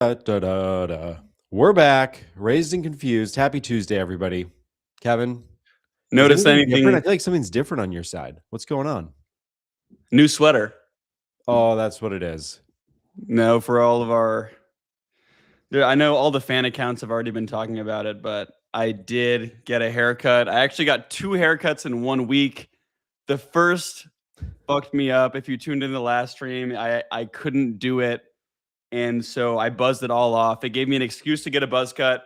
Da. We're back, raised and confused. Happy Tuesday, everybody. Kevin, is Notice anything different? I anything? feel like something's different on your side. What's going on? New sweater. Oh, that's what it is. No, for all of our. I know all the fan accounts have already been talking about it, but I did get a haircut. I actually got 2 haircuts in 1 week. The first fucked me up. If you tuned in the last stream, I couldn't do it, and so I buzzed it all off. It gave me an excuse to get a buzz cut,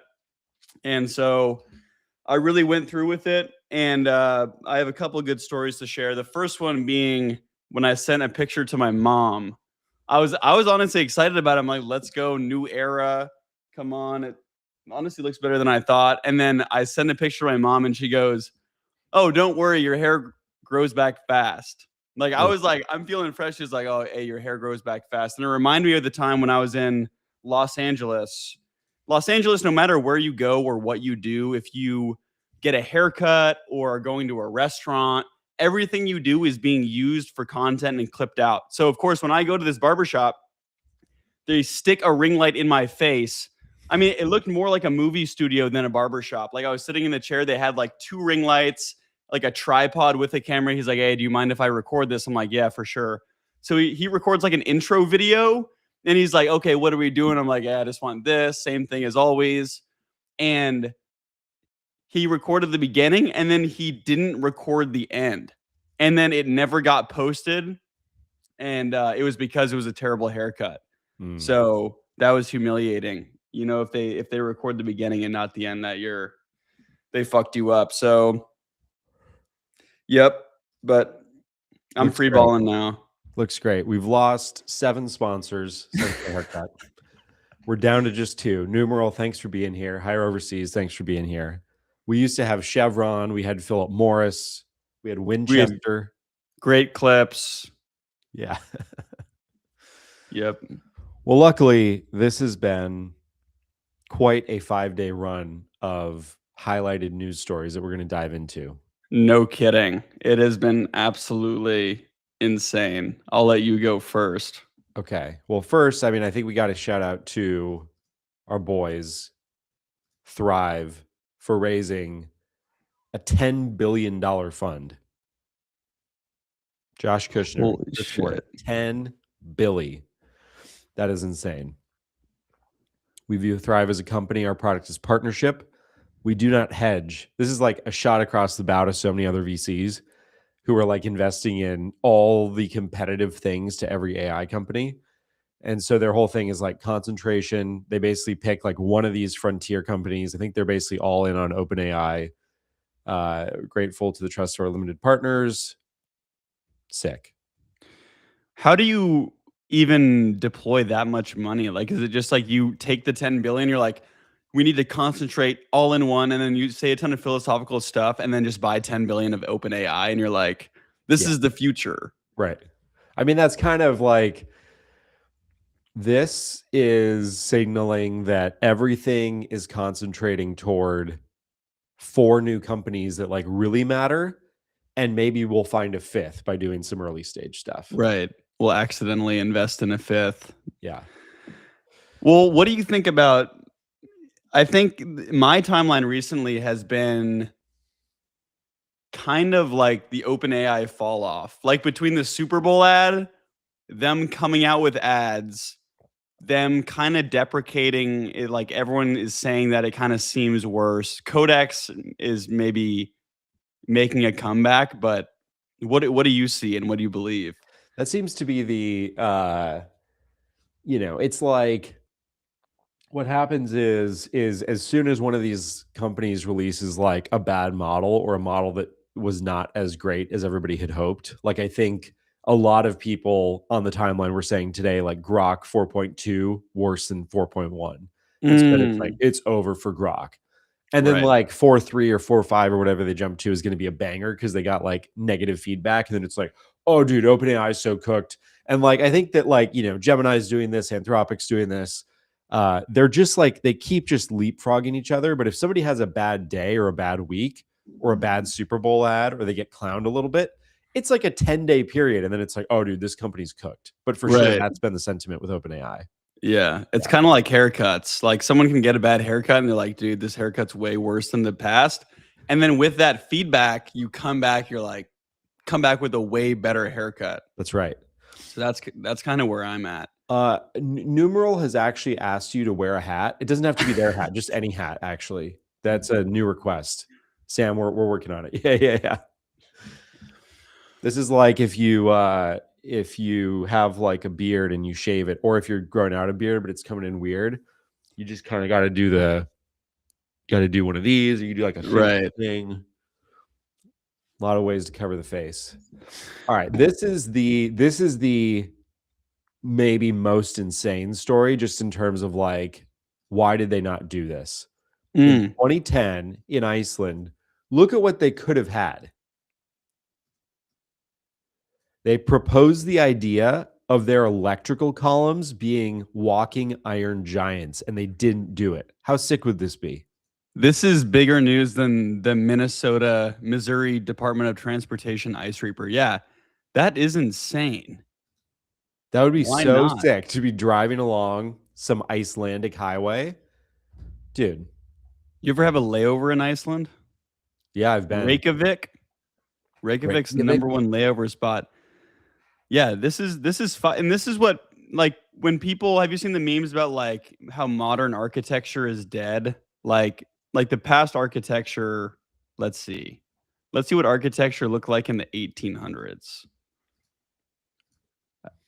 and so I really went through with it. And I have a couple of good stories to share. The first one being when I sent a picture to my mom. I was honestly excited about it. I'm like, let's go, new era. Come on. It honestly looks better than I thought. And then I sent a picture to my mom and she goes, "Oh, don't worry, your hair grows back fast." Like I was like, I'm feeling fresh. She's like, "Oh, hey, your hair grows back fast." And it reminded me of the time when I was in Los Angeles. Los Angeles, no matter where you go or what you do, if you get a haircut or are going to a restaurant, everything you do is being used for content and clipped out. So, of course, when I go to this barbershop, they stick a ring light in my face. I mean, it looked more like a movie studio than a barbershop. Like I was sitting in the chair, they had like 2 ring lights, like a tripod with a camera. He's like, "Hey, do you mind if I record this?" I'm like, "Yeah, for sure." So he records like an intro video and he's like, "Okay, what are we doing?" I'm like, "Yeah, I just want this." Same thing as always. And he recorded the beginning and then he didn't record the end. And then it never got posted. And it was because it was a terrible haircut. So that was humiliating. You know, if they record the beginning and not the end, they fucked you up. So yep. But I'm Looks free great. balling now. Looks great. We've lost 7 sponsors since the haircut. We're down to just 2. Numeral, thanks for being here. Higher Overseas, thanks for being here. We used to have Chevron. We had Philip Morris. We had Winchester. Great clips. Yeah. Yep. Well, luckily, this has been quite a 5-day run of highlighted news stories that we're going to dive into. No kidding. It has been absolutely insane. I'll let you go first. Okay. Well, first, I mean, I think we got to shout out to our boys, Thrive, for raising a $10 billion fund. Josh Kushner. Holy shit. 10 billion. That is insane. We view Thrive as a company. Our product is partnership. We do not hedge. This is like a shot across the bow to so many other VCs who are like investing in all the competitive things to every AI company. And so their whole thing is like concentration. They basically pick like one of these frontier companies. I think they're basically all in on OpenAI. Grateful to the trust of our limited partners. Sick. How do you even deploy that much money? Like, is it just like you take the 10 billion, you're like, we need to concentrate all in one, and then you say a ton of philosophical stuff and then just buy 10 billion of OpenAI and you're like, this is the future. Right. I mean, that's kind of like, this is signaling that everything is concentrating toward 4 new companies that like really matter. And maybe we'll find a 5th by doing some early stage stuff. Right. We'll accidentally invest in a 5th. Yeah. Well, what do you think about, I think my timeline recently has been kind of like the OpenAI fall off, like between the Super Bowl ad, them coming out with ads, them kind of deprecating it, like everyone is saying that it kind of seems worse. Codex is maybe making a comeback, but what do you see and what do you believe? That seems to be the it's like, what happens is as soon as one of these companies releases like a bad model or a model that was not as great as everybody had hoped, like I think a lot of people on the timeline were saying today, like Grok 4.2 worse than 4.1. And so then it's like, it's over for Grok. And then like 4.3 or 4.5 or whatever they jump to is going to be a banger because they got like negative feedback. And then it's like, oh, dude, OpenAI is so cooked. And like, I think that like, Gemini's doing this, Anthropic's doing this. They're just like, they keep just leapfrogging each other. But if somebody has a bad day or a bad week or a bad Super Bowl ad, or they get clowned a little bit, it's like a 10-day period. And then it's like, oh, dude, this company's cooked. But for sure, that's been the sentiment with OpenAI. Yeah, it's kind of like haircuts. Like someone can get a bad haircut and they're like, dude, this haircut's way worse than the past. And then with that feedback, you come back, you're like, come back with a way better haircut. That's right. So that's kind of where I'm at. Numeral has actually asked you to wear a hat. It doesn't have to be their hat, just any hat, actually. That's a new request. Sam, we're working on it. Yeah. This is like if you have like a beard and you shave it, or if you're growing out a beard but it's coming in weird, you just kind of got to do one of these, or you do like a Right. thing. A lot of ways to cover the face. All right, this is the maybe most insane story, just in terms of like, why did they not do this? In 2010 in Iceland, look at what they could have had. They proposed the idea of their electrical columns being walking iron giants, and they didn't do it. How sick would this be? This is bigger news than the Missouri Department of Transportation Ice Reaper. Yeah, that is insane. That would be Why so not? sick to be driving along some Icelandic highway. Dude. You ever have a layover in Iceland? Yeah, I've been. Reykjavik's the number one layover spot. Yeah, this is fun. And this is what, like, when people, have you seen the memes about like how modern architecture is dead? Like the past architecture, let's see what architecture looked like in the 1800s.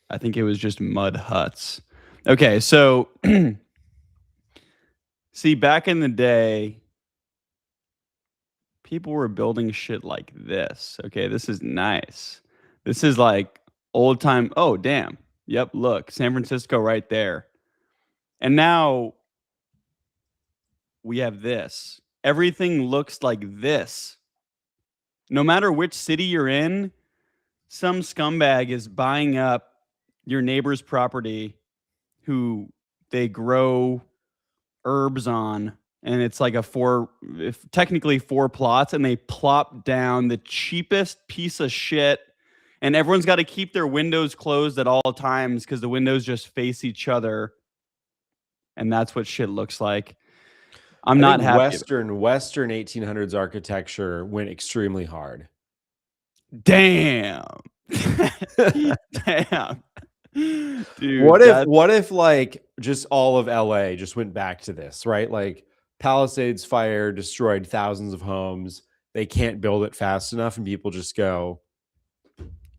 I think it was just mud huts. Okay, so see, back in the day, people were building shit like this. Okay, this is nice. This is like old time. Oh, damn. Yep, look, San Francisco right there. And now we have this. Everything looks like this. No matter which city you're in, some scumbag is buying up your neighbor's property who they grow herbs on, and it's like technically 4 plots, and they plop down the cheapest piece of shit, and everyone's got to keep their windows closed at all times because the windows just face each other, and that's what shit looks like. I'm not happy. Western 1800s architecture went extremely hard. Damn. Damn. Dude, what if like just all of LA just went back to this, right? Like Palisades fire destroyed thousands of homes. They can't build it fast enough, and people just go,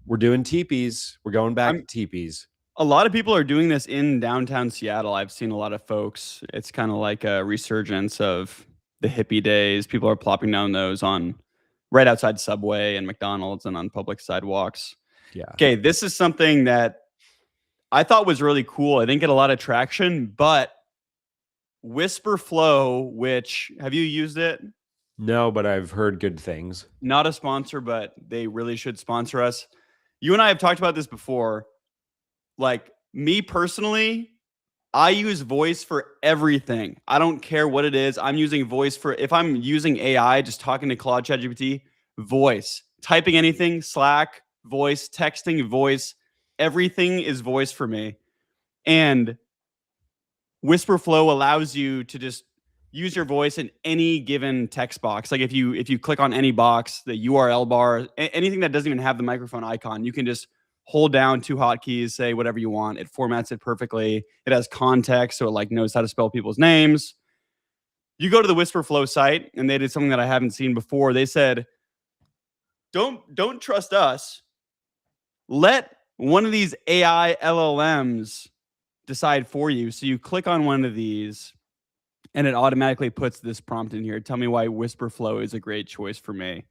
we're doing teepees. We're going back to teepees. A lot of people are doing this in downtown Seattle. I've seen a lot of folks. It's kind of like a resurgence of the hippie days. People are plopping down those on right outside Subway and McDonald's and on public sidewalks. Yeah. Okay, this is something that I thought was really cool. I didn't get a lot of traction, but Whisperflow, which, have you used it? No, but I've heard good things. Not a sponsor, but they really should sponsor us. You and I have talked about this before. Like, me personally, I use voice for everything. I don't care what it is. I'm using voice for, if I'm using AI, just talking to Claude ChatGPT, voice. Typing anything, Slack, voice, texting, voice. Everything is voice for me. And Whisperflow allows you to just use your voice in any given text box. Like if you click on any box, the URL bar, anything that doesn't even have the microphone icon, you can just hold down 2 hotkeys, say whatever you want. It formats it perfectly. It has context, so it like knows how to spell people's names. You go to the Whisperflow site, and they did something that I haven't seen before. They said, don't trust us. Let one of these AI LLMs decide for you. So you click on one of these, and it automatically puts this prompt in here. Tell me why Whisperflow is a great choice for me.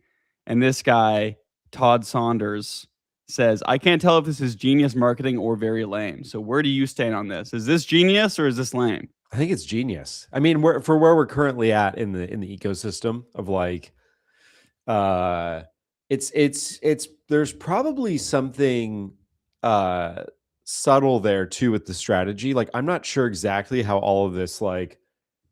And this guy, Todd Saunders, says, I can't tell if this is genius marketing or very lame. So where do you stand on this? Is this genius or is this lame? I think it's genius. I mean, for where we're currently at in the ecosystem of like, it's there's probably something subtle there too with the strategy. Like, I'm not sure exactly how all of this like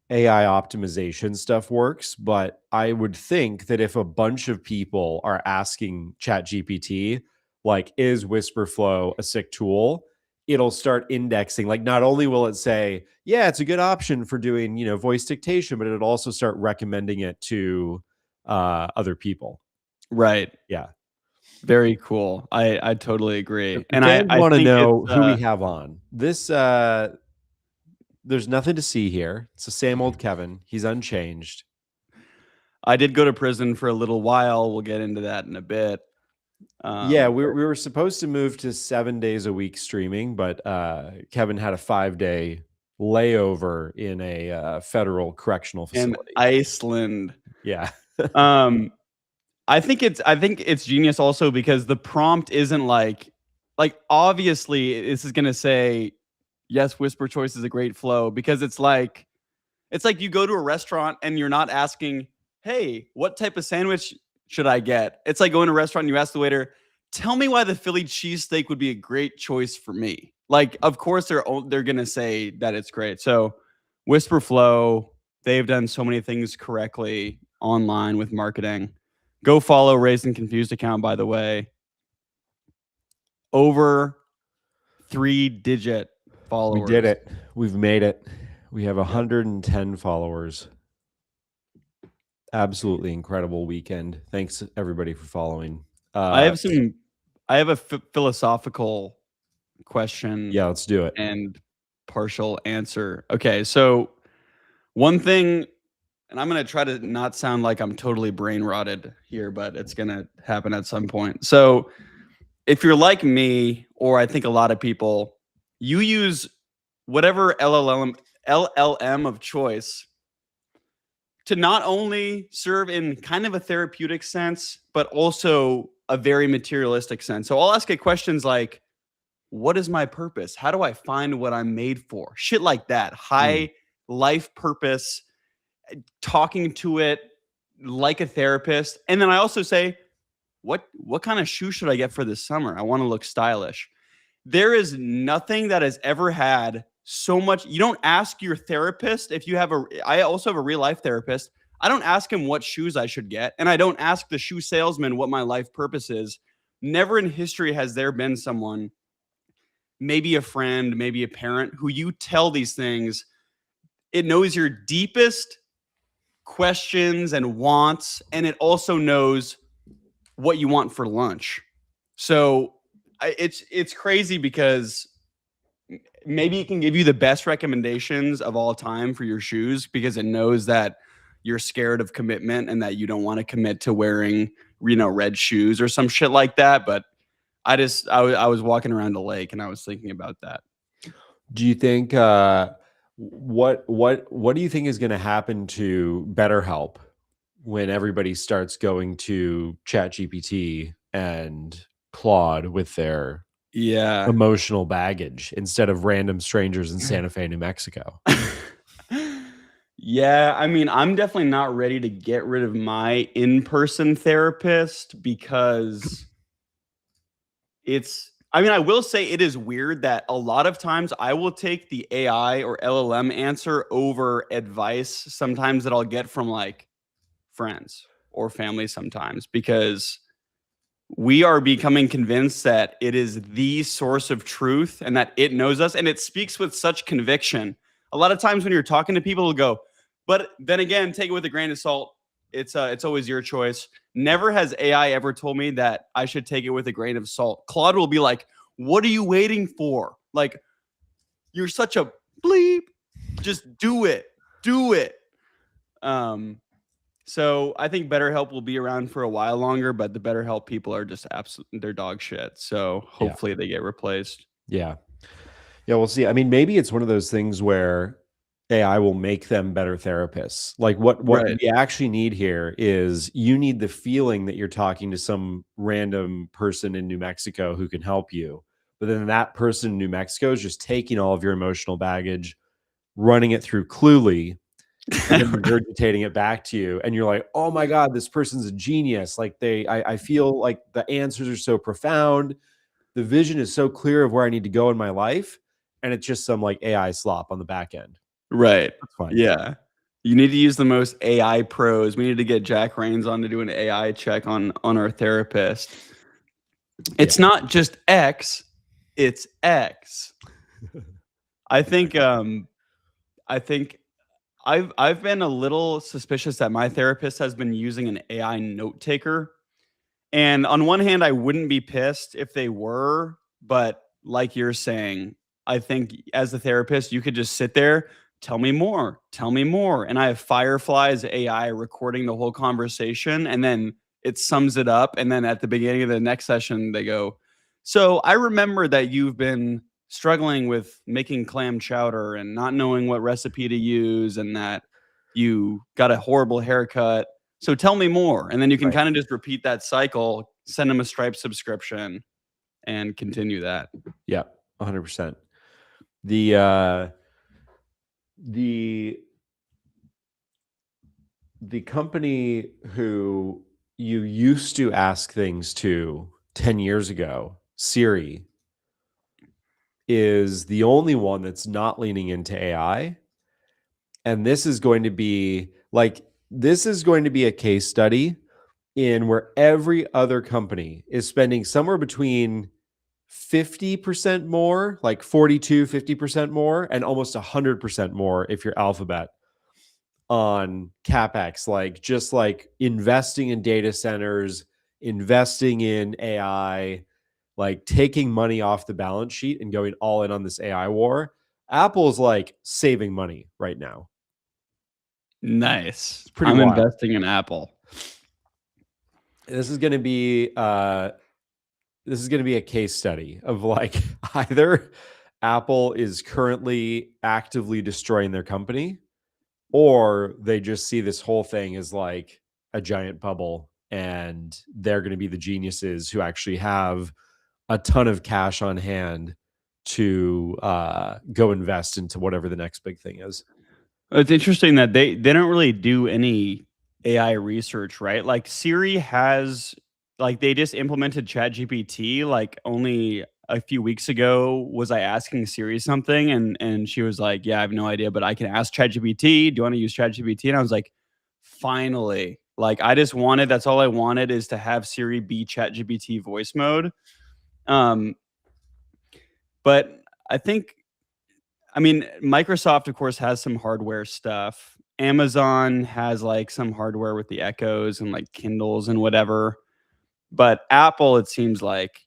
AI optimization stuff works, but I would think that if a bunch of people are asking ChatGPT, like, is Whisperflow a sick tool? it'll start indexing. Like, not only will it say, yeah, it's a good option for doing, voice dictation, but it'll also start recommending it to other people. Right. Yeah. Very cool. I totally agree. If the And fans I want to think know it's who we have on this, there's nothing to see here. It's the same old Kevin. He's unchanged. I did go to prison for a little while. We'll get into that in a bit. Yeah, we were supposed to move to 7 days a week streaming, but Kevin had a 5-day layover in a federal correctional in facility. Iceland. Yeah. I think it's genius also because the prompt isn't like obviously this is gonna say yes, whisper choice is a great flow, because it's like you go to a restaurant and you're not asking, hey, what type of sandwich should I get? It's like going to a restaurant and you ask the waiter, tell me why the Philly cheesesteak would be a great choice for me. Like, of course they're gonna say that it's great. So whisper flow, they've done so many things correctly online with marketing. Go follow Raised and Confused account, by the way. Over 3-digit followers. We did it. We've made it. We have 110 followers. Absolutely incredible weekend. Thanks everybody for following. I have a philosophical question. Yeah, let's do it. And partial answer. Okay, so one thing, and I'm going to try to not sound like I'm totally brain rotted here, but it's going to happen at some point. So if you're like me, or I think a lot of people, you use whatever LLM of choice to not only serve in kind of a therapeutic sense, but also a very materialistic sense. So I'll ask it questions like, what is my purpose? How do I find what I'm made for? Shit like that. High life purpose, talking to it like a therapist. And then I also say, what kind of shoe should I get for this summer? I want to look stylish. There is nothing that has ever had so much. You don't ask your therapist if you have I also have a real life therapist. I don't ask him what shoes I should get. And I don't ask the shoe salesman what my life purpose is. Never in history has there been someone, maybe a friend, maybe a parent, who you tell these things. It knows your deepest questions and wants, and it also knows what you want for lunch. So it's crazy because maybe it can give you the best recommendations of all time for your shoes because it knows that you're scared of commitment and that you don't want to commit to wearing, red shoes or some shit like that. But I was walking around the lake and I was thinking about that. Do you think what do you think is going to happen to BetterHelp when everybody starts going to ChatGPT and Claude with their emotional baggage instead of random strangers in Santa Fe, New Mexico? Yeah, I mean, I'm definitely not ready to get rid of my in-person therapist because I will say it is weird that a lot of times I will take the AI or LLM answer over advice sometimes that I'll get from like friends or family sometimes, because we are becoming convinced that it is the source of truth and that it knows us, and it speaks with such conviction. A lot of times when you're talking to people, they'll go, but then again, take it with a grain of salt. It's always your choice. Never has AI ever told me that I should take it with a grain of salt. Claude will be like, what are you waiting for? Like, you're such a bleep. Just do it. Do it. So I think BetterHelp will be around for a while longer, but the BetterHelp people are just they're dog shit. So hopefully they get replaced. Yeah. Yeah, we'll see. I mean, maybe it's one of those things where AI will make them better therapists. Like what we actually need here is you need the feeling that you're talking to some random person in New Mexico who can help you. But then that person in New Mexico is just taking all of your emotional baggage, running it through Cluely, and then regurgitating it back to you. And you're like, oh my God, this person's a genius. Like I feel like the answers are so profound. The vision is so clear of where I need to go in my life. And it's just some like AI slop on the back end. Right. That's fine. Yeah. You need to use the most AI pros. We need to get Jack Rains on to do an AI check on our therapist. It's not just X, it's X. I think I've been a little suspicious that my therapist has been using an AI note taker. And on one hand, I wouldn't be pissed if they were, but like you're saying, I think as a therapist, you could just sit there, tell me more, tell me more. And I have Firefly's AI recording the whole conversation, and then it sums it up. And then at the beginning of the next session, they go, so I remember that you've been struggling with making clam chowder and not knowing what recipe to use, and that you got a horrible haircut. So tell me more. And then you can Right. kind of just repeat that cycle, send them a Stripe subscription, and continue that. Yeah, 100%. The company who you used to ask things to 10 years ago, Siri, is the only one that's not leaning into AI. And this is going to be a case study in where every other company is spending somewhere between 50% more, like 50% more, and almost 100% more if you're Alphabet, on CapEx, like just like investing in data centers, investing in AI, like taking money off the balance sheet and going all in on this AI war. Apple's like saving money right now. Nice. Pretty I'm wild. investing in Apple. This is going to be a case study of like either Apple is currently actively destroying their company, or they just see this whole thing as like a giant bubble and they're going to be the geniuses who actually have a ton of cash on hand to go invest into whatever the next big thing is. It's interesting that they don't really do any AI research, right? Like Siri has, like they just implemented ChatGPT like only a few weeks ago. Was I asking Siri something, and she was like, yeah, I have no idea, but I can ask ChatGPT. Do you want to use ChatGPT? And I was like, finally. Like that's all I wanted, is to have Siri be ChatGPT voice mode. But I mean, Microsoft, of course, has some hardware stuff. Amazon has like some hardware with the Echoes and like Kindles and whatever. But Apple, it seems like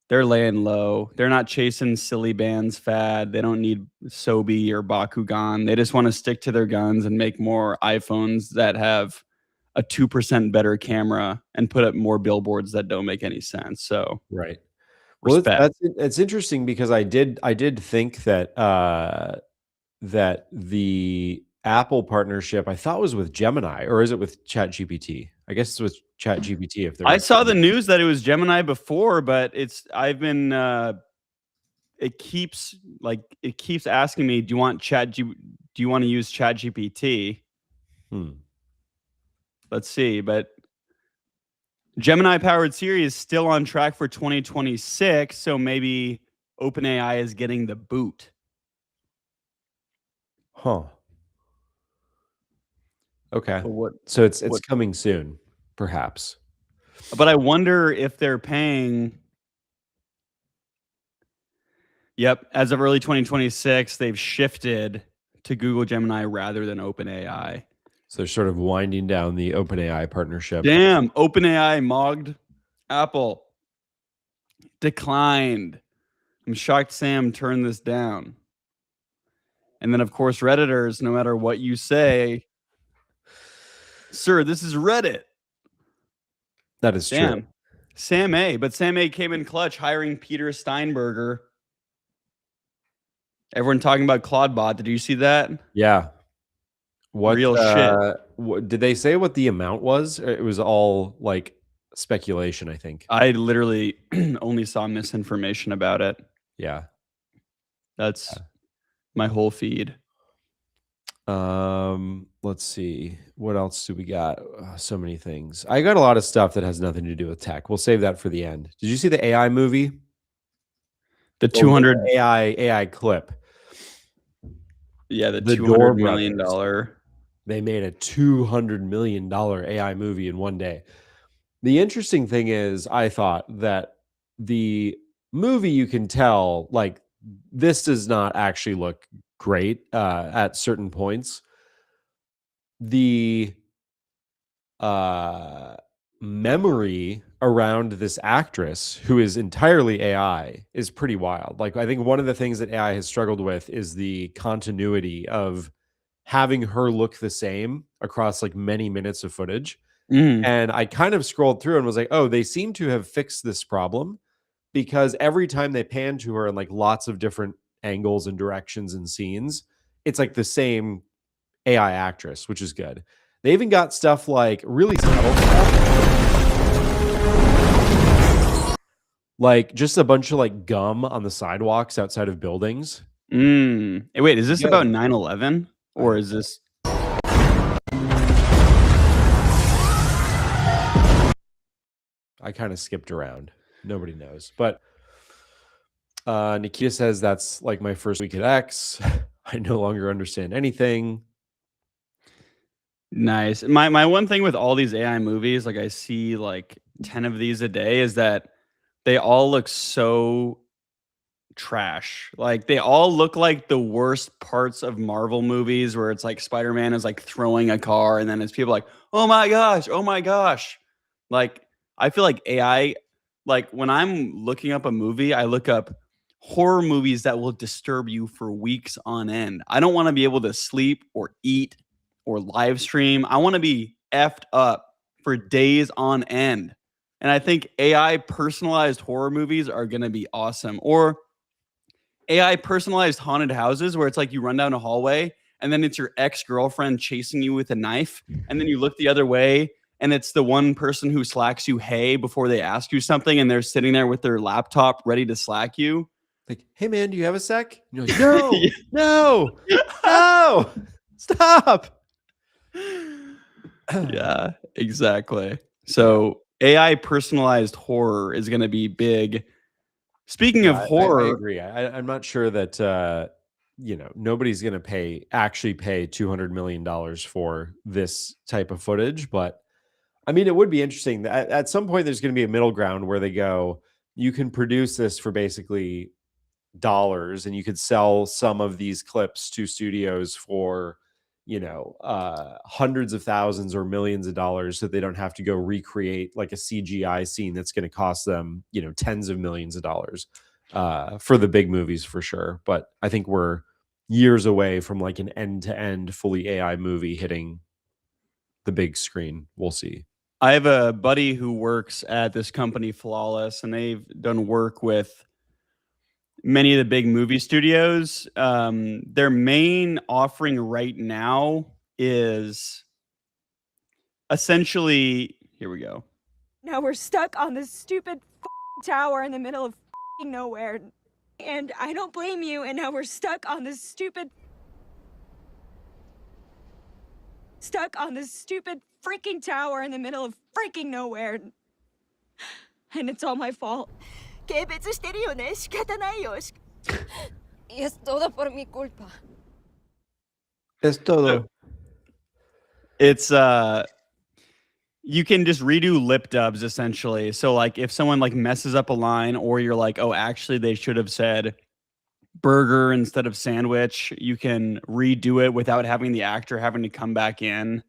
they're laying low. They're not chasing silly bands fad. They don't need Sobi or Bakugan. They just want to stick to their guns and make more iPhones that have a 2% better camera and put up more billboards that don't make any sense. So, Right. respect. Well, it's interesting because I did think that that the Apple partnership I thought was with Gemini, or is it with ChatGPT? I guess it's with ChatGPT. If they're I saw the news that it was Gemini before, but it keeps asking me, do you want to use ChatGPT? Let's see, but Gemini powered Siri is still on track for 2026, so maybe OpenAI is getting the boot. Huh. Okay. But So it's coming soon, perhaps. But I wonder if they're paying. Yep, as of early 2026, they've shifted to Google Gemini rather than OpenAI. So they're sort of winding down the OpenAI partnership. Damn, OpenAI mogged Apple. Declined. I'm shocked Sam turned this down. And then, of course, Redditors, no matter what you say, sir, this is Reddit. That is true. Sam A. But Sam A came in clutch, hiring Peter Steinberger. Everyone talking about Claudebot. Did you see that? Yeah. What real shit? Did they say what the amount was? It was all like speculation, I think. I literally only saw misinformation about it. Yeah. That's my whole feed. Let's see. What else do we got? So many things. I got a lot of stuff that has nothing to do with tech. We'll save that for the end. Did you see the AI movie? The 200 AI clip. Yeah, the $200 million. They made a $200 million AI movie in one day. The interesting thing is, I thought that the movie, you can tell like this does not actually look great at certain points. The memory around this actress who is entirely AI is pretty wild. Like, I think one of the things that AI has struggled with is the continuity of having her look the same across like many minutes of footage. And I kind of scrolled through and was like, oh, they seem to have fixed this problem, because every time they pan to her in like lots of different angles and directions and scenes, it's like the same AI actress, which is good. They even got stuff like really subtle stuff, like just a bunch of like gum on the sidewalks outside of buildings. Hey, wait, is this Yeah. about 9/11 or is this? I kind of skipped around. Nobody knows. But Nikita says that's like my first week at X. I no longer understand anything. Nice. My one thing with all these AI movies, like I see like 10 of these a day, is that they all look so trash. Like they all look like the worst parts of Marvel movies where it's like Spider-Man is like throwing a car and then it's people like, "Oh my gosh, oh my gosh." Like I feel like AI, like when I'm looking up a movie, I look up horror movies that will disturb you for weeks on end. I don't want to be able to sleep or eat or live stream. I want to be effed up for days on end. And I think AI personalized horror movies are going to be awesome. Or AI personalized haunted houses where it's like you run down a hallway and then it's your ex-girlfriend chasing you with a knife, and then you look the other way and it's the one person who slacks you hey before they ask you something, and they're sitting there with their laptop ready to slack you. Like, hey man, do you have a sec? And you're like, no, no, no, stop. Yeah, exactly. So AI personalized horror is going to be big. Speaking of I horror, agree. I'm not sure that nobody's going to actually pay $200 million for this type of footage, but I mean, it would be interesting. At some point, there's going to be a middle ground where they go, you can produce this for basically dollars, and you could sell some of these clips to studios for hundreds of thousands or millions of dollars, so they don't have to go recreate like a CGI scene that's going to cost them tens of millions of dollars for the big movies for sure. But I think we're years away from like an end-to-end fully AI movie hitting the big screen. We'll see. I have a buddy who works at this company Flawless, and they've done work with many of the big movie studios. Their main offering right now is essentially, here we go. Now we're stuck on this stupid tower in the middle of nowhere. And I don't blame you, and now we're stuck on this stupid freaking tower in the middle of freaking nowhere. And it's all my fault. 軽蔑してるよね。仕方ないよ。Y es todo por mi culpa. Es todo. It's you can just redo lip dubs essentially. So like if someone like messes up a line, or you're like, oh, actually they should have said burger instead of sandwich, you can redo it without having the actor having to come back in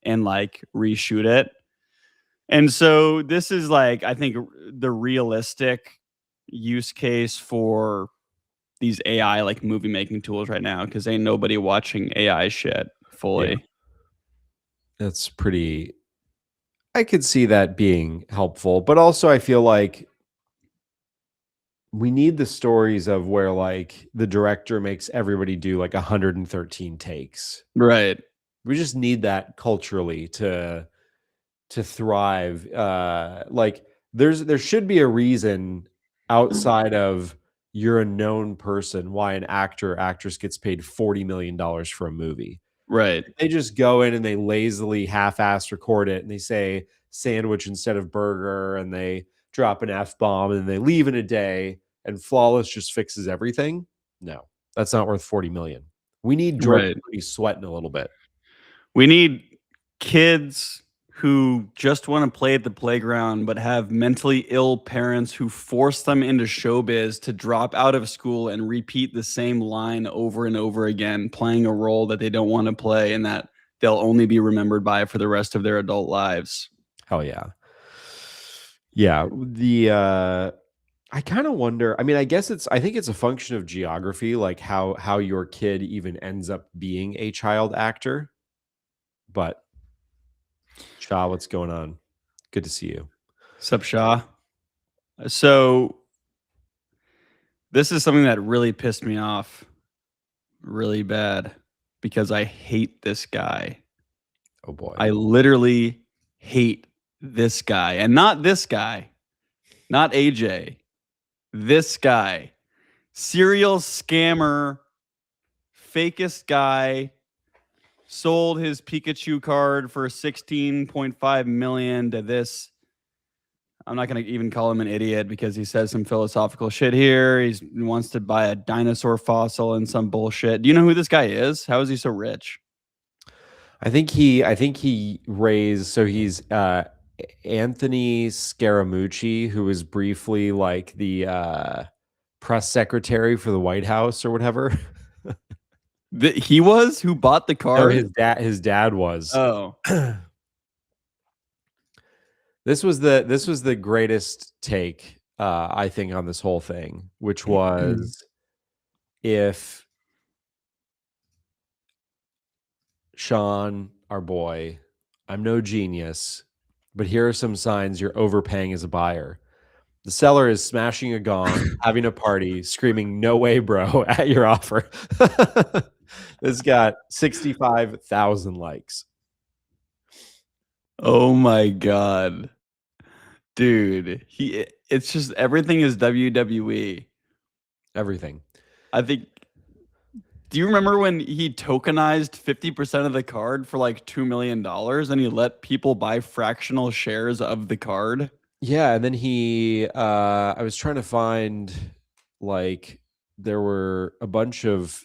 and like reshoot it. And so this is like, I think, the realistic use case for these AI like movie making tools right now, because ain't nobody watching AI shit fully. Yeah. That's pretty. I could see that being helpful, but also I feel like we need the stories of where like the director makes everybody do like 113 takes. Right. We just need that culturally to thrive. Like there should be a reason outside of you're a known person why an actress gets paid $40 million for a movie. Right. They just go in and they lazily half-ass record it, and they say sandwich instead of burger, and they drop an F-bomb, and they leave in a day, and Flawless just fixes everything. No, that's not worth 40 million. We need Jordan Clooney sweating a little bit. We need kids who just want to play at the playground but have mentally ill parents who force them into showbiz to drop out of school and repeat the same line over and over again, playing a role that they don't want to play and that they'll only be remembered by for the rest of their adult lives. Hell yeah. Yeah. I kind of wonder, I mean, I think it's a function of geography, like how your kid even ends up being a child actor. But Shaw, what's going on? Good to see you. Sup, Shaw? So this is something that really pissed me off really bad because I hate this guy. Oh boy. I literally hate this guy. And not this guy. Not AJ. This guy. Serial scammer. Fakest guy. Sold his Pikachu card for $16.5 million to this. I'm not going to even call him an idiot because he says some philosophical shit here. He wants to buy a dinosaur fossil and some bullshit. Do you know who this guy is? How is he so rich? I think he raised, so he's Anthony Scaramucci, who was briefly like the press secretary for the White House or whatever. He was who bought the card? No, his dad was. Oh. This was the greatest take, I think, on this whole thing, which was if Sean, our boy, I'm no genius, but here are some signs you're overpaying as a buyer. The seller is smashing a gong, having a party, screaming, "No way, bro," at your offer. This got 65,000 likes. Oh my God. Dude, it's just everything is WWE. Everything. I think. Do you remember when he tokenized 50% of the card for like $2 million and he let people buy fractional shares of the card? Yeah, and then I was trying to find, like, there was a bunch of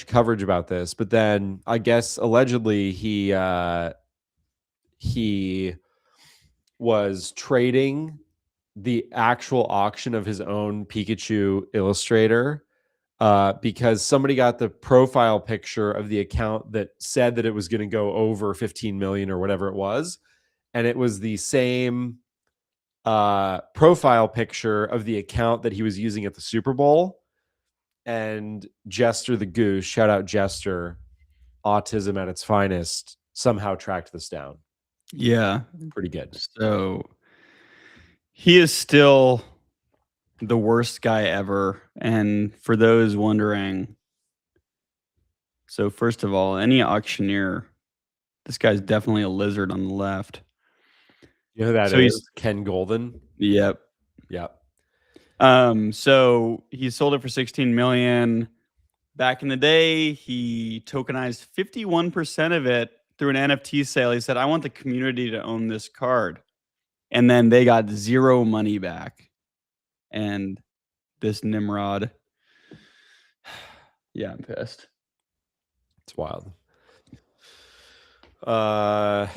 coverage about this, but then I guess allegedly he was trading the actual auction of his own Pikachu Illustrator because somebody got the profile picture of the account that said that it was going to go over 15 million or whatever it was, and it was the same profile picture of the account that he was using at the Super Bowl. And Jester the Goose, shout out Jester, autism at its finest, somehow tracked this down. Yeah. Pretty good. So he is still the worst guy ever. And for those wondering, so first of all, any auctioneer, this guy's definitely a lizard on the left. You know who that So is? Ken Golden. Yep. Yep. So he sold it for 16 million. Back in the day, he tokenized 51% of it through an NFT sale. He said, "I want the community to own this card." And then they got zero money back. And this Nimrod, yeah, I'm pissed. It's wild. Yeah,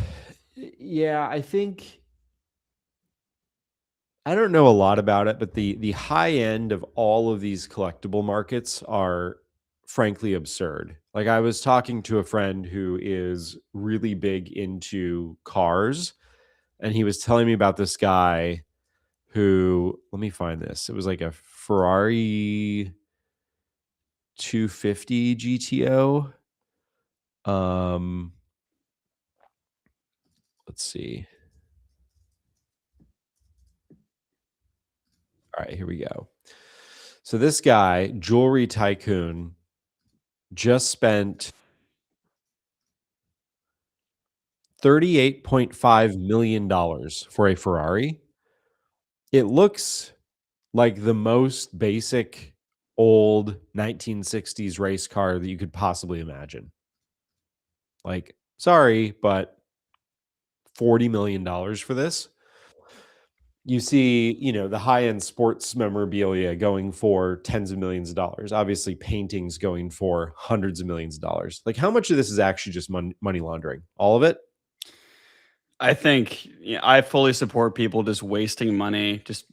I don't know a lot about it, but the high end of all of these collectible markets are frankly absurd. Like, I was talking to a friend who is really big into cars, and he was telling me about this guy who, let me find this. It was like a Ferrari 250 GTO. Let's see. All right, here we go. So this guy, Jewelry Tycoon, just spent $38.5 million for a Ferrari. It looks like the most basic old 1960s race car that you could possibly imagine. Like, sorry, but $40 million for this. You see, the high-end sports memorabilia going for tens of millions of dollars. Obviously, paintings going for hundreds of millions of dollars. Like, how much of this is actually just money laundering? All of it? I think I fully support people just wasting money. Just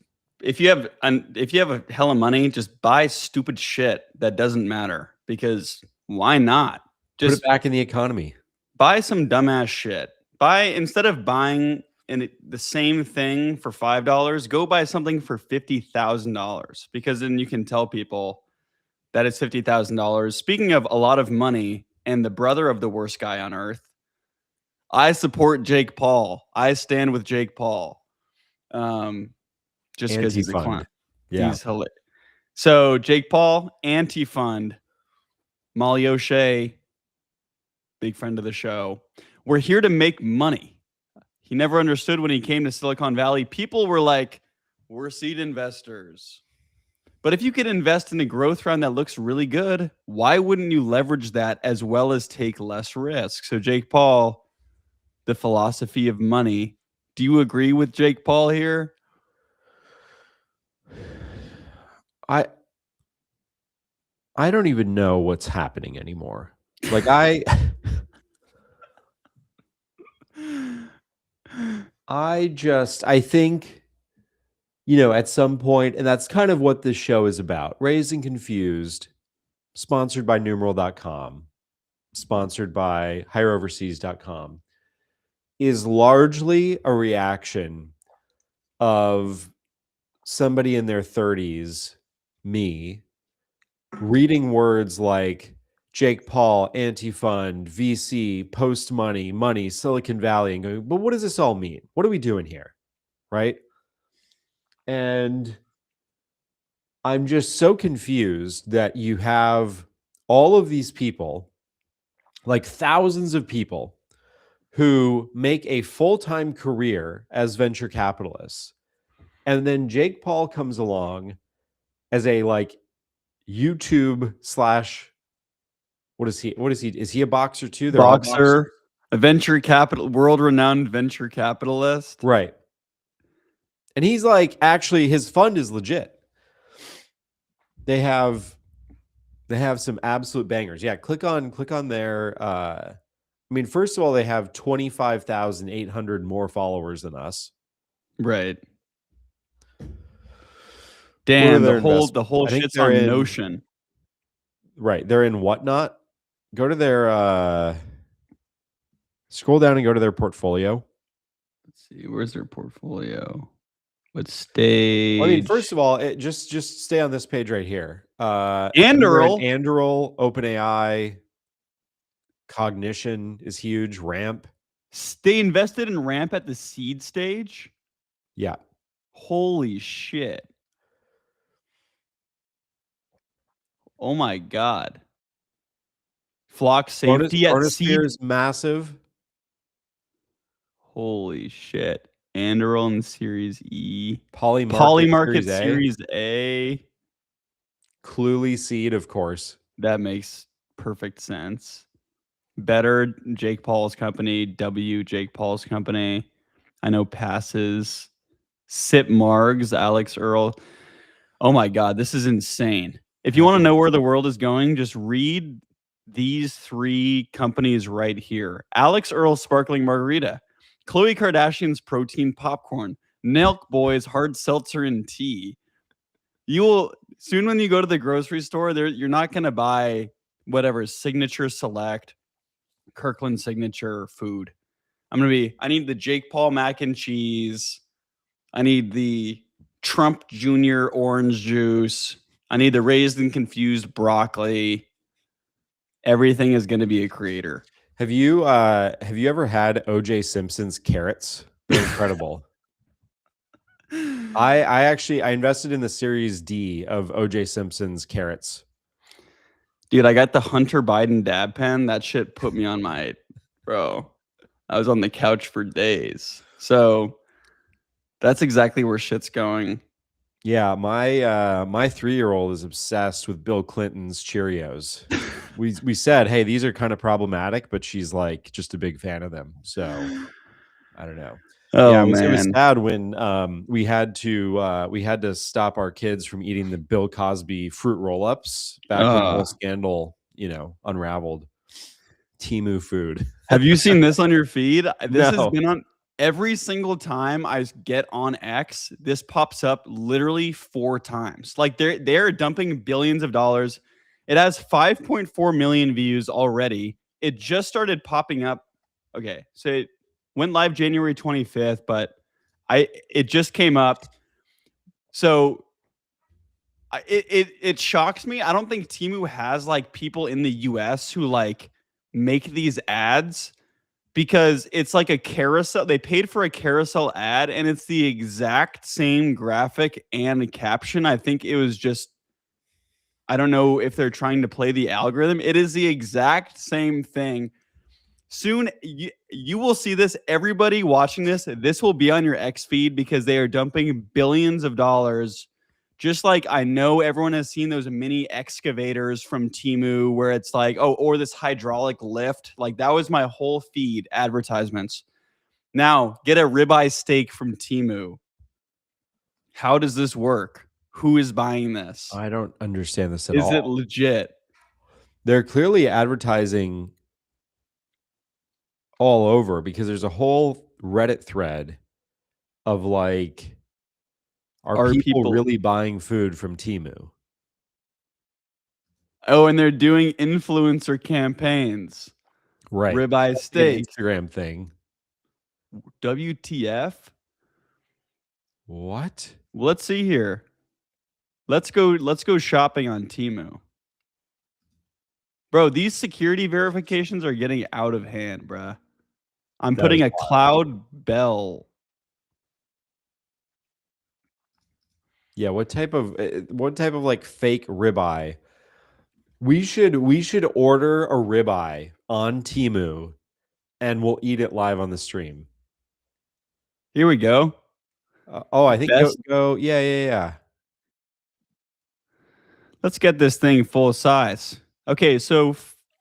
if you have a hell of money, just buy stupid shit that doesn't matter, because why not? Put it Just back in the economy. buy some dumbass shit. Instead of buying the same thing for $5, go buy something for $50,000, because then you can tell people that it's $50,000. Speaking of a lot of money and the brother of the worst guy on earth, I support Jake Paul. I stand with Jake Paul. Just because he's a Anti-fund. clown. Yeah. He's hilarious. So Jake Paul, anti-fund. Molly O'Shea, big friend of the show. We're here to make money. He never understood when he came to Silicon Valley. People were like, we're seed investors. But if you could invest in a growth round that looks really good, why wouldn't you leverage that as well as take less risk? So Jake Paul, the philosophy of money. Do you agree with Jake Paul here? I don't even know what's happening anymore. Like I think, at some point, and that's kind of what this show is about, Raised and Confused, sponsored by numeral.com, sponsored by higheroverseas.com, is largely a reaction of somebody in their 30s, me, reading words like Jake Paul, anti-fund, VC, post money, Silicon Valley, and going, but what does this all mean? What are we doing here? Right? And I'm just so confused that you have all of these people, like thousands of people, who make a full-time career as venture capitalists. And then Jake Paul comes along as a YouTube / what is he? Is he a boxer too? They're all Boxer, a venture capital, world-renowned venture capitalist. Right. And he's actually, his fund is legit. They have some absolute bangers. Yeah, click on their first of all, they have 25,800 more followers than us. Right. Damn, the whole shit's on Notion. Right. They're in Whatnot. Go to their scroll down and go to their portfolio. Let's see, where's their portfolio? What stage? First of all, just stay on this page right here. Anduril, OpenAI, Cognition is huge. Ramp. They invested in Ramp at the seed stage? Yeah. Holy shit. Oh my God. Flock safety at seed is massive. Holy shit. Anduril in Series E. Polymarket Series A. Cluely seed, of course. That makes perfect sense. Better, Jake Paul's company. W, Jake Paul's company. I know Passes. Sip Margs, Alex Earl. Oh my God, this is insane. If you want to know where the world is going, just read these 3 companies right here. Alex Earl Sparkling Margarita. Khloe Kardashian's protein popcorn, Nelk Boys hard seltzer and tea. You will soon, when you go to the grocery store, you're not going to buy whatever Signature Select, Kirkland Signature food. I need the Jake Paul mac and cheese. I need the Trump Jr. orange juice. I need the Raised and Confused broccoli. Everything is going to be a creator. Have you ever had O.J. Simpson's carrots? They're incredible. I invested in the Series D of O.J. Simpson's carrots. Dude, I got the Hunter Biden dab pen. That shit put me on bro. I was on the couch for days. So that's exactly where shit's going. Yeah, my 3-year-old is obsessed with Bill Clinton's Cheerios. We said, hey, these are kind of problematic, but she's just a big fan of them. So I don't know. Oh, yeah, it was sad when we had to stop our kids from eating the Bill Cosby fruit roll-ups back when the whole scandal, unraveled. Timo food. Have you seen this on your feed? This No. has been on. every single time I get on X, this pops up literally 4 times. Like they're dumping billions of dollars. It has 5.4 million views already. It just started popping up. Okay, so it went live January 25th, but it just came up. So it shocks me. I don't think Temu has like people in the US who like make these ads, because it's like a carousel. They paid for a carousel ad and it's the exact same graphic and caption. I think it was just, I don't know if they're trying to play the algorithm. It is the exact same thing. Soon you will see this. Everybody watching this will be on your X feed, because they are dumping billions of dollars. Just like I know everyone has seen those mini excavators from Temu where it's like, oh, or this hydraulic lift. Like that was my whole feed, advertisements. Now get a ribeye steak from Temu. How does this work? Who is buying this? I don't understand this at all. Is it legit? They're clearly advertising all over, because there's a whole Reddit thread of like, are people really buying food from Temu? Oh, and they're doing influencer campaigns. Right. Ribeye steak. Instagram thing. WTF? What? Well, let's see here. Let's go shopping on Temu. Bro, these security verifications are getting out of hand, bruh. I'm putting a Cloud Bell. Yeah, what type of like fake ribeye? We should order a ribeye on Temu and we'll eat it live on the stream. Here we go. I think go. Yeah. Let's get this thing full size. Okay, so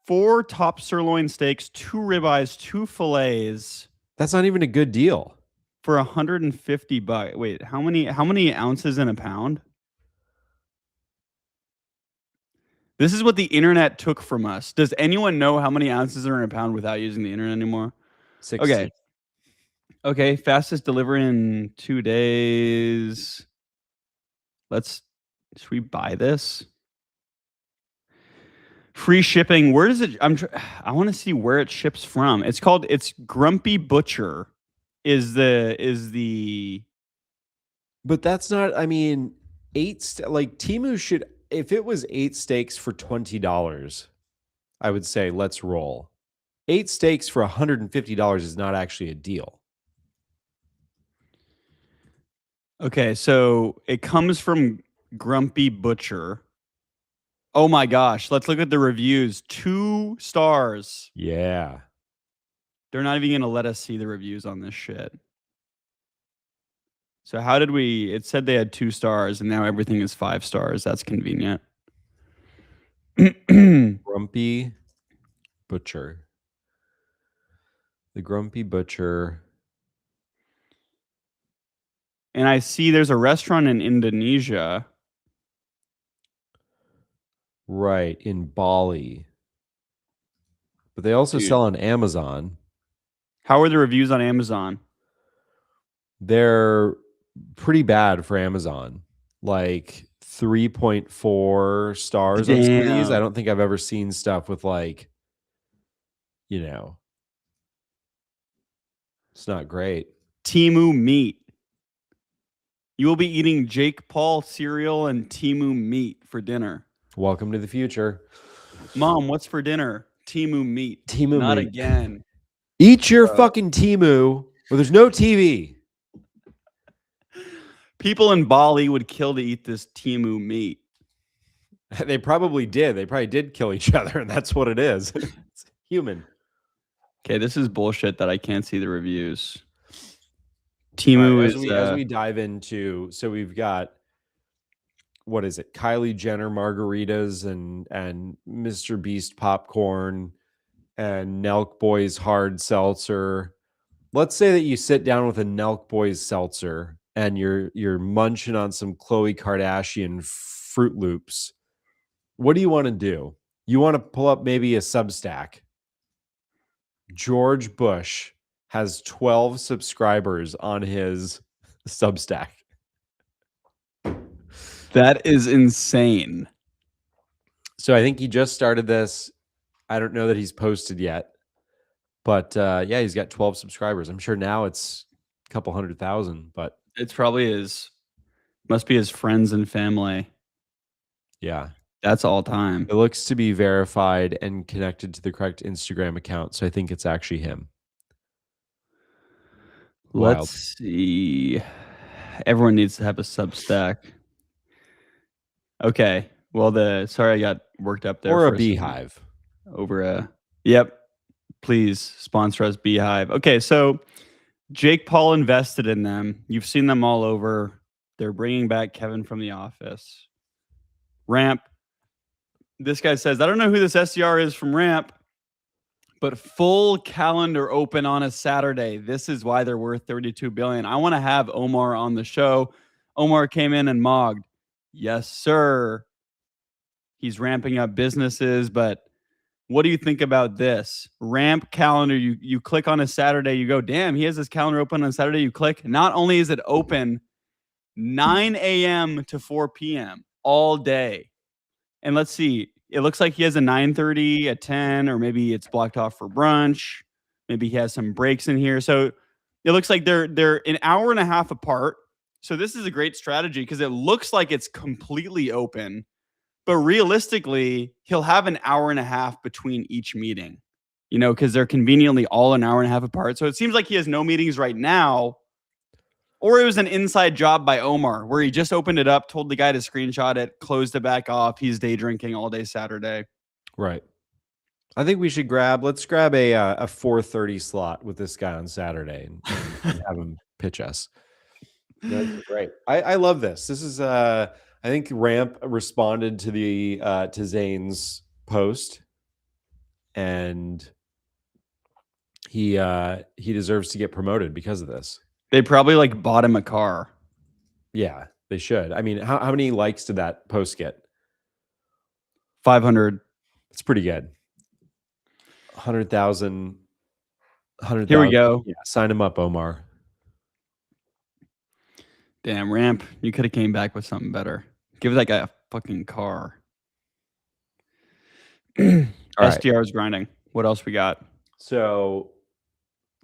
4 top sirloin steaks, 2 ribeyes, 2 fillets. That's not even a good deal. For $150. Wait, how many ounces in a pound? This is what the internet took from us. Does anyone know how many ounces are in a pound without using the internet anymore? 60. Okay, fastest delivery in 2 days. Should we buy this? Free shipping. Where does it? I want to see where it ships from. It's Grumpy Butcher. Is the But that's not, I mean, like Temu should, if it was 8 steaks for $20, I would say let's roll. 8 steaks for $150 is not actually a deal. Okay, so it comes from Grumpy Butcher. Oh my gosh, let's look at the reviews. 2 stars. Yeah. They're not even going to let us see the reviews on this shit. So how did it said they had 2 stars and now everything is 5 stars. That's convenient. Grumpy Butcher. The Grumpy Butcher. And I see there's a restaurant in Indonesia. Right, in Bali. But they also sell on Amazon. How are the reviews on Amazon? They're pretty bad for Amazon. Like 3.4 stars on some of these. I don't think I've ever seen stuff with like, it's not great. Temu meat. You will be eating Jake Paul cereal and Temu meat for dinner. Welcome to the future. Mom, what's for dinner? Temu meat. Temu Not meat. again. Eat your fucking Temu, or there's no TV. People in Bali would kill to eat this Temu meat. They probably did. They probably did kill each other, and that's what it is. It's human. Okay, this is bullshit that I can't see the reviews. Temu is as we dive into, so we've got, what is it? Kylie Jenner margaritas and Mr. Beast popcorn and Nelk Boys hard seltzer. Let's say that you sit down with a Nelk Boys seltzer and you're munching on some Khloe Kardashian Fruit Loops. What do you want to do? You want to pull up maybe a Substack. George Bush has 12 subscribers on his Substack. That is insane. So I think he just started this. I don't know that he's posted yet, but yeah, he's got 12 subscribers. I'm sure now it's a couple 100,000, but It's probably must be his friends and family. yeah, That's all time. it looks to be verified and connected to the correct Instagram account. So I think it's actually him. Wild. Let's see. Everyone needs to have a Substack. Okay. Well, sorry I got worked up there. Or a for second. beehive. Yep. Please sponsor us, Beehive. Okay, so Jake Paul invested in them. You've seen them all over. They're bringing back Kevin from The Office. Ramp. This guy says, I don't know who this SDR is from Ramp, but full calendar open on a Saturday. This is why they're worth $32 billion. I want to have Omar on the show. Omar came in and mogged. Yes, sir. He's ramping up businesses, but what do you think about this? Ramp calendar. You click on a Saturday, you go, damn, he has this calendar open on Saturday. You click. Not only is it open 9 a.m. to 4 p.m. all day. And let's see. It looks like he has a 9:30, a 10, or maybe it's blocked off for brunch. Maybe he has some breaks in here. So it looks like they're an hour and a half apart. So this is a great strategy because it looks like it's completely open. But realistically, he'll have an hour and a half between each meeting, because they're conveniently all an hour and a half apart. So it seems like he has no meetings right now. Or it was an inside job by Omar where he just opened it up, told the guy to screenshot it, closed it back off. He's day drinking all day Saturday. Right. I think we should let's grab a 4:30 slot with this guy on Saturday and have him pitch us. That'd be great. I love this. This is I think Ramp responded to to Zane's post, and he deserves to get promoted because of this. They probably bought him a car. Yeah, they should. I mean, how many likes did that post get? 500. It's pretty good. 100,000. Here we go. Yeah, sign him up, Omar. Damn, Ramp, you could have came back with something better. Give that guy a fucking car. SDR's grinding. What else we got? So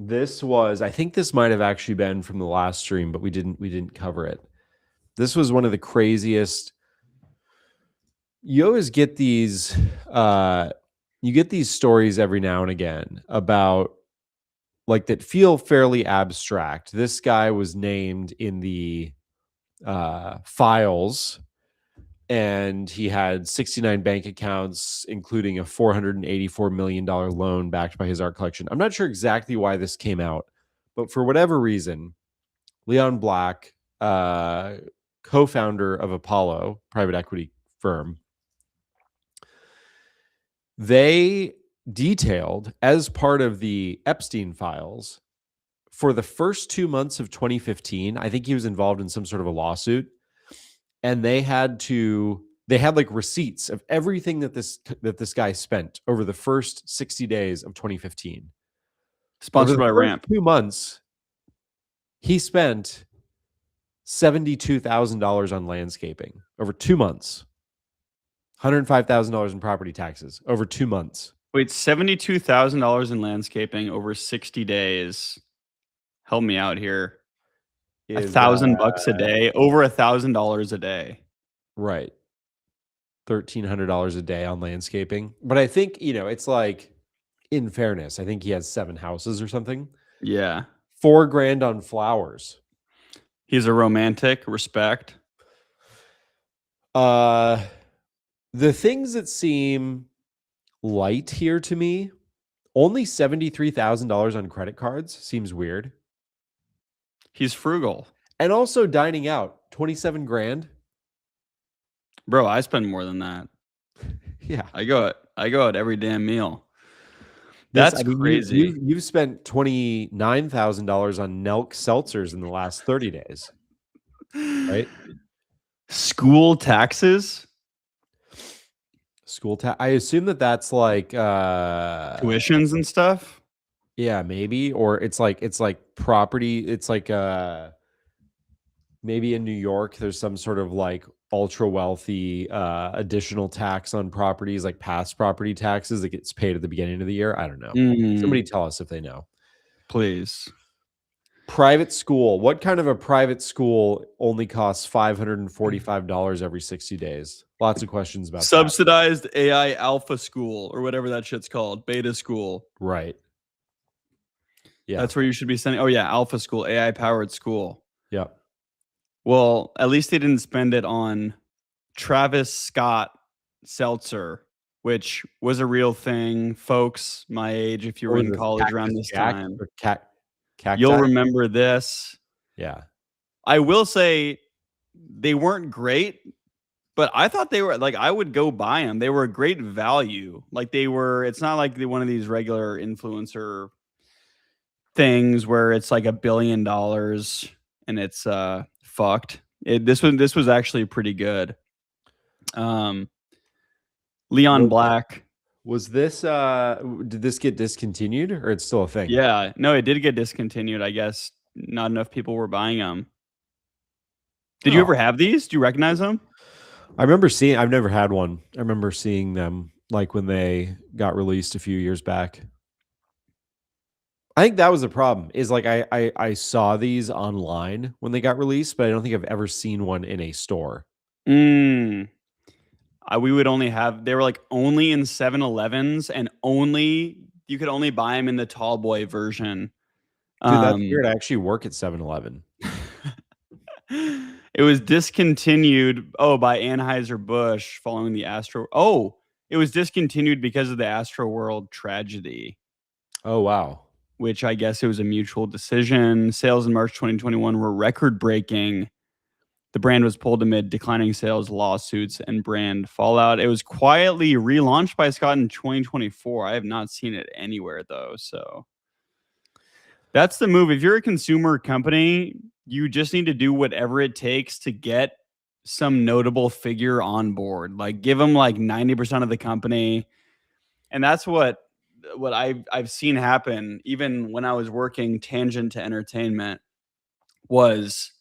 I think this might have actually been from the last stream, but we didn't cover it. This was one of the craziest. You always get these stories every now and again about that feel fairly abstract. This guy was named in the files, and he had 69 bank accounts, including a $484 million loan backed by his art collection. I'm not sure exactly why this came out, but for whatever reason, Leon Black, co-founder of Apollo, private equity firm, they detailed as part of the Epstein files for the first 2 months of 2015. I think he was involved in some sort of a lawsuit, and they had receipts of everything that this guy spent over the first 60 days of 2015. Sponsored by Ramp. 2 months, he spent $72,000 on landscaping over 2 months. $105,000 in property taxes over 2 months. Wait, $72,000 in landscaping over 60 days. Help me out here. $1,000 a day, over $1,000 a day. Right. $1,300 a day on landscaping. But I think, it's in fairness, I think he has 7 houses or something. Yeah. $4,000 on flowers. He's a romantic. Respect. The things that seem light here to me, only $73,000 on credit cards seems weird. He's frugal. And also dining out, $27,000. Bro, I spend more than that. Yeah. I go out every damn meal. That's crazy. You've spent $29,000 on Nelk seltzers in the last 30 days. Right? School taxes? I assume that's tuitions and stuff? Yeah, maybe. Or it's like property. It's like maybe in New York, there's some sort of like ultra wealthy additional tax on properties, like past property taxes that gets paid at the beginning of the year. I don't know. Somebody tell us if they know. Please. Private school. What kind of a private school only costs $545 every 60 days? Lots of questions about that. Subsidized AI alpha school or whatever that shit's called. Beta school. Right. Yeah. That's where you should be sending. Oh, yeah. Alpha school, AI powered school. Yep. Well, at least they didn't spend it on Travis Scott Seltzer, which was a real thing. Folks my age, if you were in college around this time, you'll remember this. Yeah. I will say they weren't great, but I thought they were like, I would go buy them. They were a great value. Like it's not like one of these regular influencer things where it's like $1 billion and it's fucked. This was actually pretty good. Leon Black. Was this did this get discontinued or it's still a thing? Yeah, no, it did get discontinued. I guess not enough people were buying them. Did you ever have these? Do you recognize them? I've never had one. I remember seeing them like when they got released a few years back. I think that was the problem is like I saw these online when they got released, but I don't think I've ever seen one in a store. We would only they were like only in 7-Elevens and you could only buy them in the tall boy version. Dude, that's weird. I actually work at 7-Eleven. It was discontinued by Anheuser-Busch following the it was discontinued because of the Astroworld tragedy. Oh, wow. Which I guess it was a mutual decision. Sales in March 2021 were record-breaking. The brand was pulled amid declining sales, lawsuits, and brand fallout. It was quietly relaunched by Scott in 2024. I have not seen it anywhere, though. So that's the move. If you're a consumer company, you just need to do whatever it takes to get some notable figure on board. Like give them like 90% of the company. And that's what I've seen happen, even when I was working tangent to entertainment, was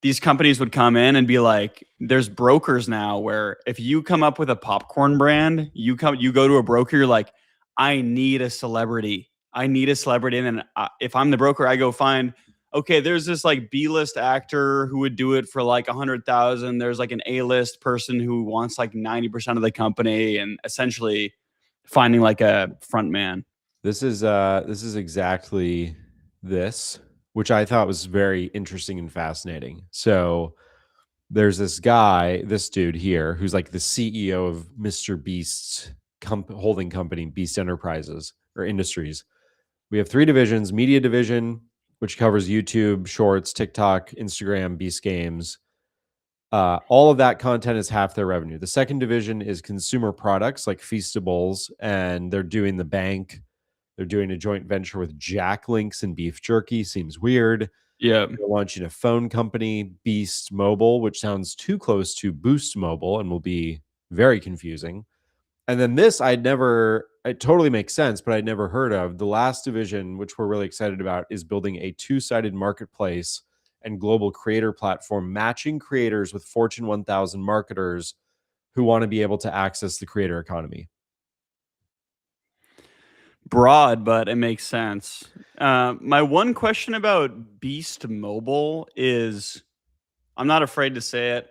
these companies would come in and be like, there's brokers now where if you come up with a popcorn brand, you go to a broker, you're like, I need a celebrity. And then if I'm the broker, I go find, okay, there's this like B-list actor who would do it for like 100,000. There's like an A-list person who wants like 90% of the company, and essentially finding like a front man. This is exactly this, which I thought was very interesting and fascinating. So there's this dude here who's like the CEO of Mr. Beast's holding company, Beast Enterprises or Industries. We have 3 divisions: media division, which covers YouTube, Shorts, TikTok, Instagram, Beast Games. All of that content is half their revenue. The second division is consumer products like Feastables, and they're doing the bank. They're doing a joint venture with Jack Links and beef jerky. Seems weird. Yeah. They're launching a phone company, Beast Mobile, which sounds too close to Boost Mobile and will be very confusing. And then this, it totally makes sense, but I'd never heard of. The last division, which we're really excited about, is building a 2-sided marketplace and global creator platform, matching creators with Fortune 1000 marketers who want to be able to access the creator economy. Broad, but it makes sense. My one question about Beast Mobile is, I'm not afraid to say it,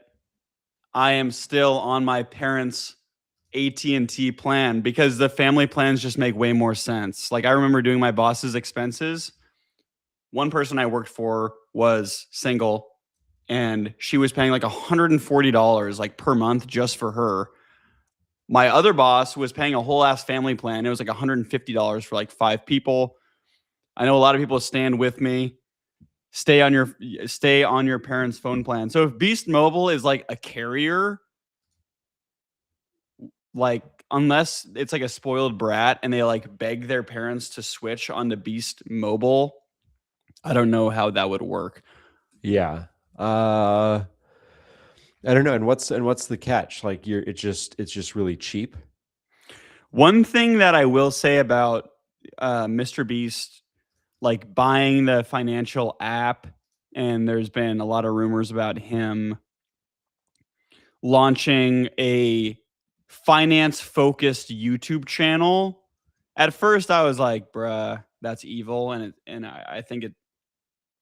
I am still on my parents' AT&T plan because the family plans just make way more sense. Like I remember doing my boss's expenses. One person I worked for was single and she was paying like $140 like per month just for her. My other boss was paying a whole ass family plan. It was like $150 for like 5 people. I know a lot of people stand with me. Stay on your parents' phone plan. So if Beast Mobile is like a carrier, like unless it's like a spoiled brat and they like beg their parents to switch on to Beast Mobile, I don't know how that would work. Yeah. I don't know. And what's the catch? Like it's just really cheap. One thing that I will say about Mr. Beast like buying the financial app, and there's been a lot of rumors about him launching a finance-focused YouTube channel. At first, I was like, "Bruh, that's evil," and I think it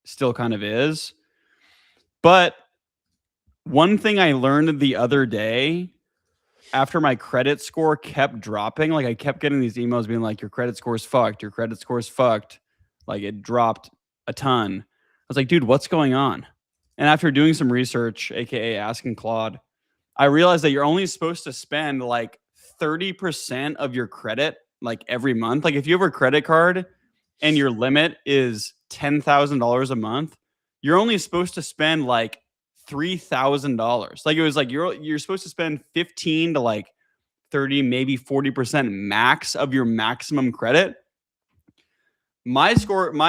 still kind of is. But one thing I learned the other day, after my credit score kept dropping, like I kept getting these emails being like, "Your credit score's fucked. Your credit score's fucked." Like it dropped a ton. I was like, "Dude, what's going on?" And after doing some research, aka asking Claude, I realized that you're only supposed to spend like 30% of your credit like every month. Like if you have a credit card and your limit is $10,000 a month, you're only supposed to spend like $3,000. Like it was like you're supposed to spend 15 to like 30, maybe 40% max of your maximum credit. My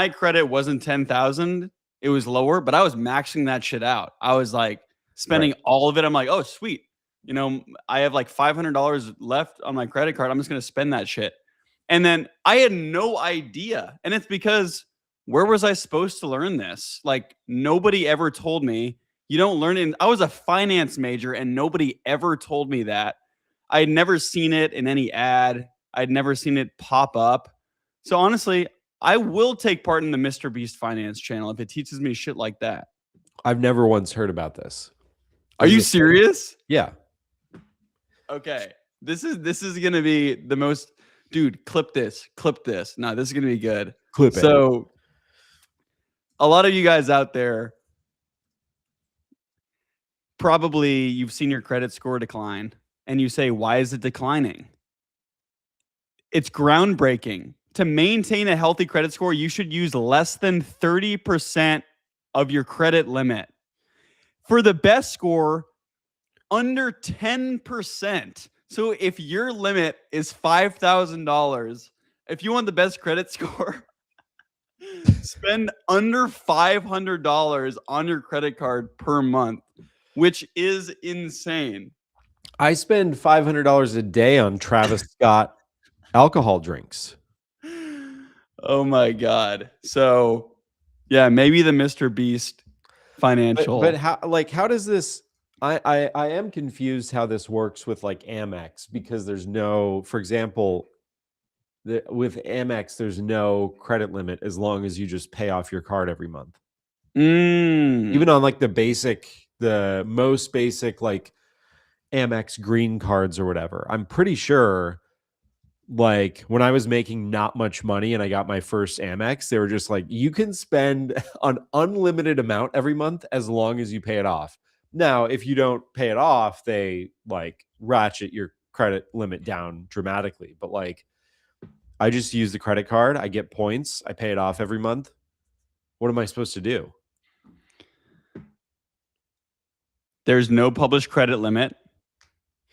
credit wasn't 10,000. It was lower, but I was maxing that shit out. I was like spending all of it. I'm like, oh, sweet. You know, I have like $500 left on my credit card. I'm just going to spend that shit. And then I had no idea. And it's because where was I supposed to learn this? Like nobody ever told me. You don't learn it. I was a finance major and nobody ever told me that. I'd never seen it in any ad. I'd never seen it pop up. So honestly, I will take part in the Mr. Beast Finance channel if it teaches me shit like that. I've never once heard about this. Are you serious? Yeah. Okay. This is gonna be the most, dude. Clip this. No, this is gonna be good. Clip it. So, a lot of you guys out there, probably you've seen your credit score decline, and you say, "Why is it declining?" It's groundbreaking. To maintain a healthy credit score, you should use less than 30% of your credit limit. For the best score, under 10%. So if your limit is $5,000, if you want the best credit score, spend under $500 on your credit card per month, which is insane. I spend $500 a day on Travis Scott alcohol drinks. Oh my God. So yeah, maybe the Mr. Beast financial. But how does this, I am confused how this works with like Amex, because there's no, for example, with Amex, there's no credit limit as long as you just pay off your card every month. Even on like the most basic like Amex green cards or whatever, I'm pretty sure like when I was making not much money and I got my first Amex, they were just like, you can spend an unlimited amount every month as long as you pay it off. Now, if you don't pay it off, they like ratchet your credit limit down dramatically. But like, I just use the credit card. I get points. I pay it off every month. What am I supposed to do? There's no published credit limit.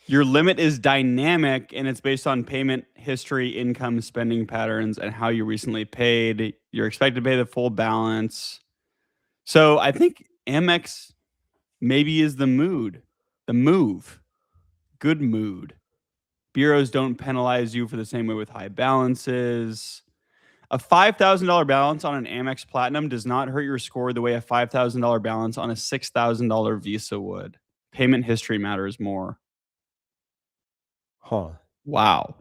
Your limit is dynamic, and it's based on payment history, income, spending patterns, and how you recently paid. You're expected to pay the full balance. So I think Amex maybe is the move. Good mood. Bureaus don't penalize you for the same way with high balances. A $5,000 balance on an Amex Platinum does not hurt your score the way a $5,000 balance on a $6,000 Visa would. Payment history matters more. Huh. Wow.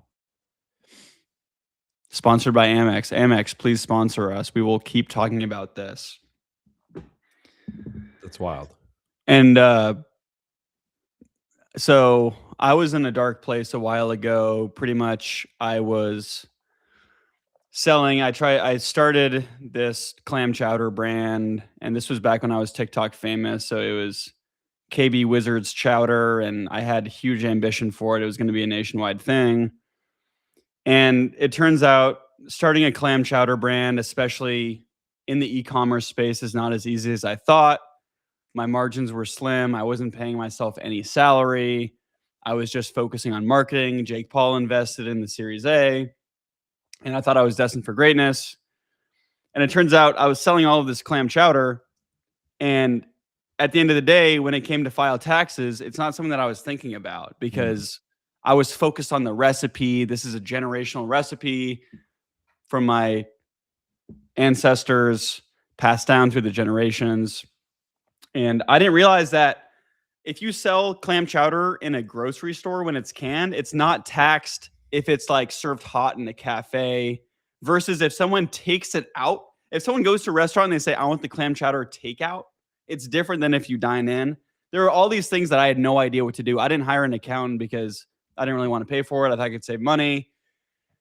Sponsored by Amex. Amex, please sponsor us. We will keep talking about this. That's wild. And so I was in a dark place a while ago. Pretty much I was selling. I started this clam chowder brand, and this was back when I was TikTok famous. So it was KB Wizards Chowder, and I had huge ambition for it. It was going to be a nationwide thing. And it turns out starting a clam chowder brand, especially in the e-commerce space, is not as easy as I thought. My margins were slim. I wasn't paying myself any salary. I was just focusing on marketing. Jake Paul invested in the Series A, and I thought I was destined for greatness. And it turns out I was selling all of this clam chowder, and at the end of the day, when it came to file taxes, it's not something that I was thinking about because I was focused on the recipe. This is a generational recipe from my ancestors, passed down through the generations. And I didn't realize that if you sell clam chowder in a grocery store when it's canned, it's not taxed if it's like served hot in a cafe versus if someone takes it out. If someone goes to a restaurant and they say, I want the clam chowder takeout, it's different than if you dine in. There are all these things that I had no idea what to do. I didn't hire an accountant because I didn't really want to pay for it. I thought I could save money.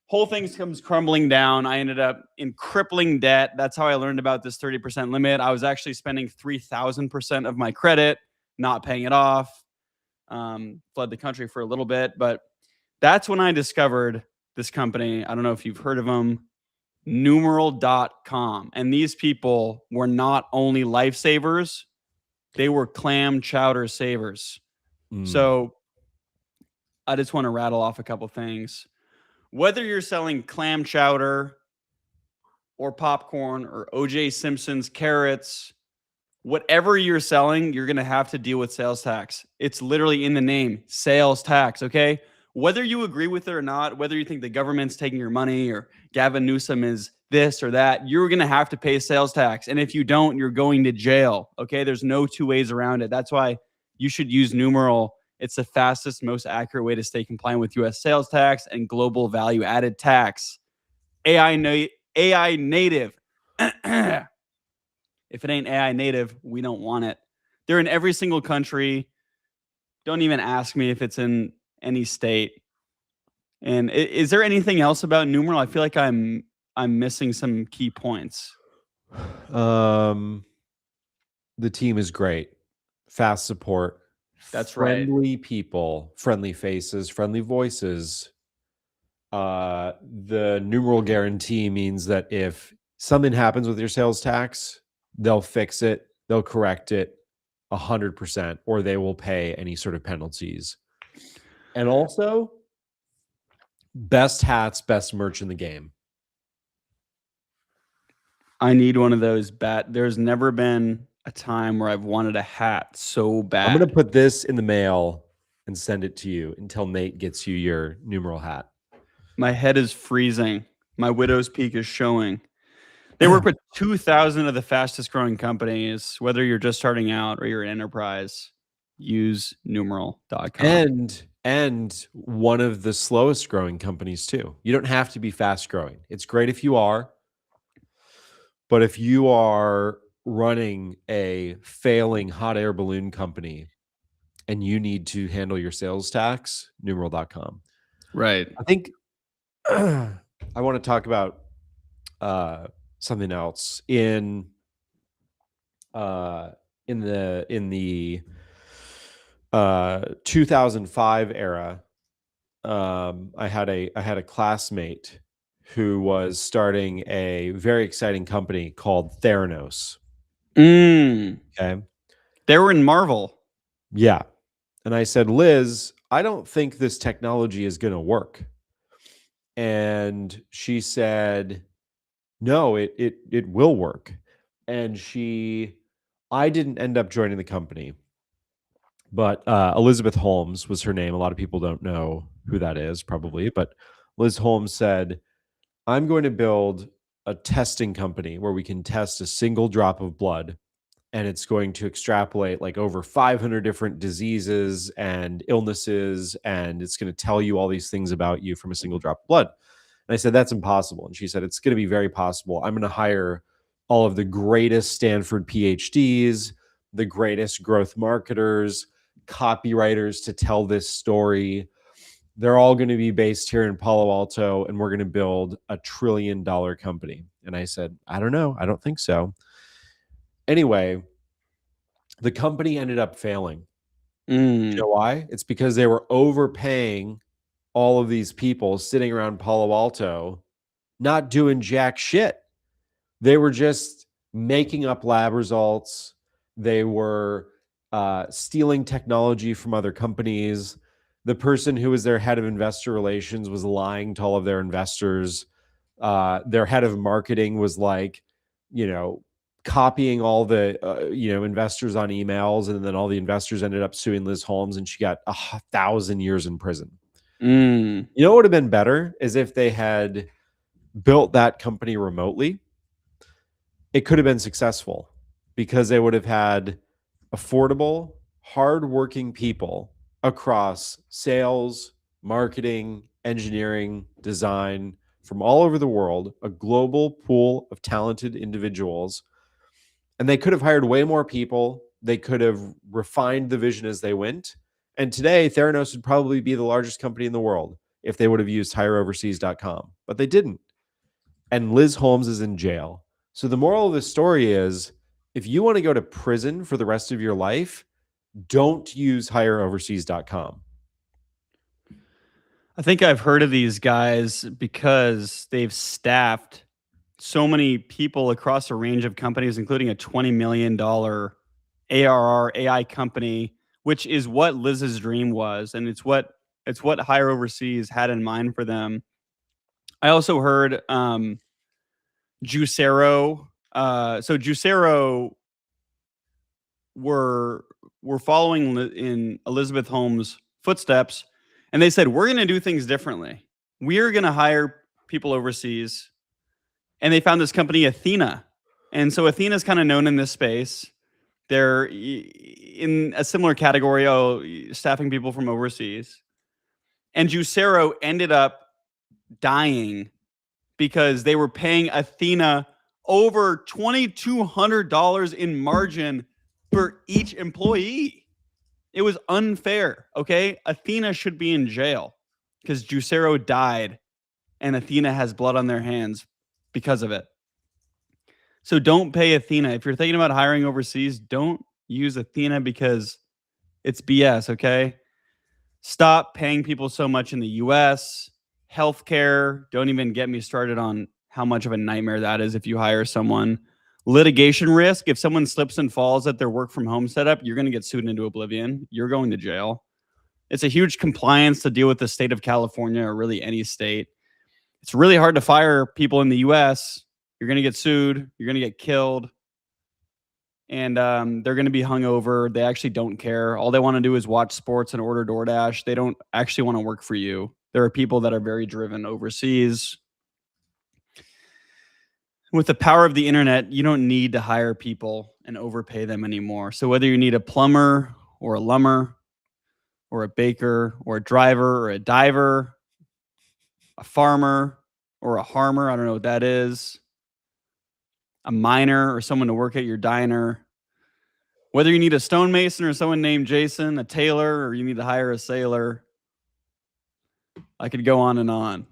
Whole thing comes crumbling down. I ended up in crippling debt. That's how I learned about this 30% limit. I was actually spending 3,000% of my credit, not paying it off. Fled the country for a little bit, but that's when I discovered this company. I don't know if you've heard of them, numeral.com. And these people were not only lifesavers, they were clam chowder savers. So I just want to rattle off a couple things. Whether you're selling clam chowder or popcorn or OJ Simpson's carrots, whatever you're selling, you're going to have to deal with sales tax. It's literally in the name, sales tax, okay? Whether you agree with it or not, whether you think the government's taking your money or Gavin Newsom is this or that, you're going to have to pay sales tax. And if you don't, you're going to jail, okay? There's no two ways around it. That's why you should use numeral. It's the fastest, most accurate way to stay compliant with U.S. sales tax and global value added tax. AI native. If it ain't AI native, we don't want it. They're in every single country. Don't even ask me if it's in any state. And is there anything else about numeral? I feel like I'm missing some key points. The team is great. Fast support. That's right. Friendly people, friendly faces, friendly voices. The numeral guarantee means that if something happens with your sales tax, they'll fix it, they'll correct it 100%, or they will pay any sort of penalties. And also, best hats, best merch in the game. I need one of those. There's never been a time where I've wanted a hat so bad. I'm going to put this in the mail and send it to you until Nate gets you your numeral hat. My head is freezing. My widow's peak is showing. They work with 2,000 of the fastest growing companies. Whether you're just starting out or you're an enterprise, use numeral.com. And one of the slowest growing companies too. You don't have to be fast growing. It's great if you are. But if you are running a failing hot air balloon company and you need to handle your sales tax, numeral.com. Right. I think I want to talk about something else in the 2005 era. I had a classmate who was starting a very exciting company called Theranos. Okay. They were in Marvel. Yeah. And I said, Liz, I don't think this technology is going to work. And she said, no, it will work. And I didn't end up joining the company, but Elizabeth Holmes was her name. A lot of people don't know who that is probably, but Liz Holmes said, I'm going to build a testing company where we can test a single drop of blood, and it's going to extrapolate like over 500 different diseases and illnesses, and it's going to tell you all these things about you from a single drop of blood. And I said, that's impossible. And she said, it's going to be very possible. I'm going to hire all of the greatest Stanford PhDs, the greatest growth marketers, copywriters to tell this story. They're all going to be based here in Palo Alto, and we're going to build a $1 trillion company. And I said, I don't know. I don't think so. Anyway, the company ended up failing. You know why? It's because they were overpaying all of these people sitting around Palo Alto, not doing jack shit. They were just making up lab results. They were stealing technology from other companies. The person who was their head of investor relations was lying to all of their investors. Their head of marketing was like, copying all the, investors on emails. And then all the investors ended up suing Liz Holmes, and she got 1,000 years in prison. You know what would have been better is if they had built that company remotely it could have been successful because they would have had affordable, hardworking people across sales, marketing, engineering, design from all over the world, a global pool of talented individuals. And they could have hired way more people. They could have refined the vision as they went. And today, Theranos would probably be the largest company in the world if they would have used hireoverseas.com. But they didn't. And Liz Holmes is in jail. So the moral of the story is, if you want to go to prison for the rest of your life, don't use hireoverseas.com. I think I've heard of these guys because they've staffed so many people across a range of companies, including a $20 million ARR AI company, which is what Liz's dream was. And it's what Hire Overseas had in mind for them. I also heard Juicero. So Juicero were following in Elizabeth Holmes' footsteps, and they said, we're going to do things differently. We're going to hire people overseas. And they found this company, Athena. And so Athena's kind of known in this space. They're in a similar category, staffing people from overseas. And Juicero ended up dying because they were paying Athena over $2,200 in margin for each employee. It was unfair, okay? Athena should be in jail because Juicero died and Athena has blood on their hands because of it. So don't pay Athena. If you're thinking about hiring overseas, don't use Athena because it's BS, okay? Stop paying people so much in the US. Healthcare, don't even get me started on how much of a nightmare that is if you hire someone. Litigation risk, if someone slips and falls at their work from home setup, you're going to get sued into oblivion. You're going to jail. It's a huge compliance to deal with the state of California or really any state. It's really hard to fire people in the US. You're going to get sued. You're going to get killed. And they're going to be hungover. They actually don't care. All they want to do is watch sports and order DoorDash. They don't actually want to work for you. There are people that are very driven overseas. With the power of the internet, you don't need to hire people and overpay them anymore. So whether you need a plumber or a lumber or a baker or a driver or a diver, a farmer or a harmer, I don't know what that is, a miner or someone to work at your diner, whether you need a stonemason or someone named Jason, a tailor, or you need to hire a sailor, I could go on and on.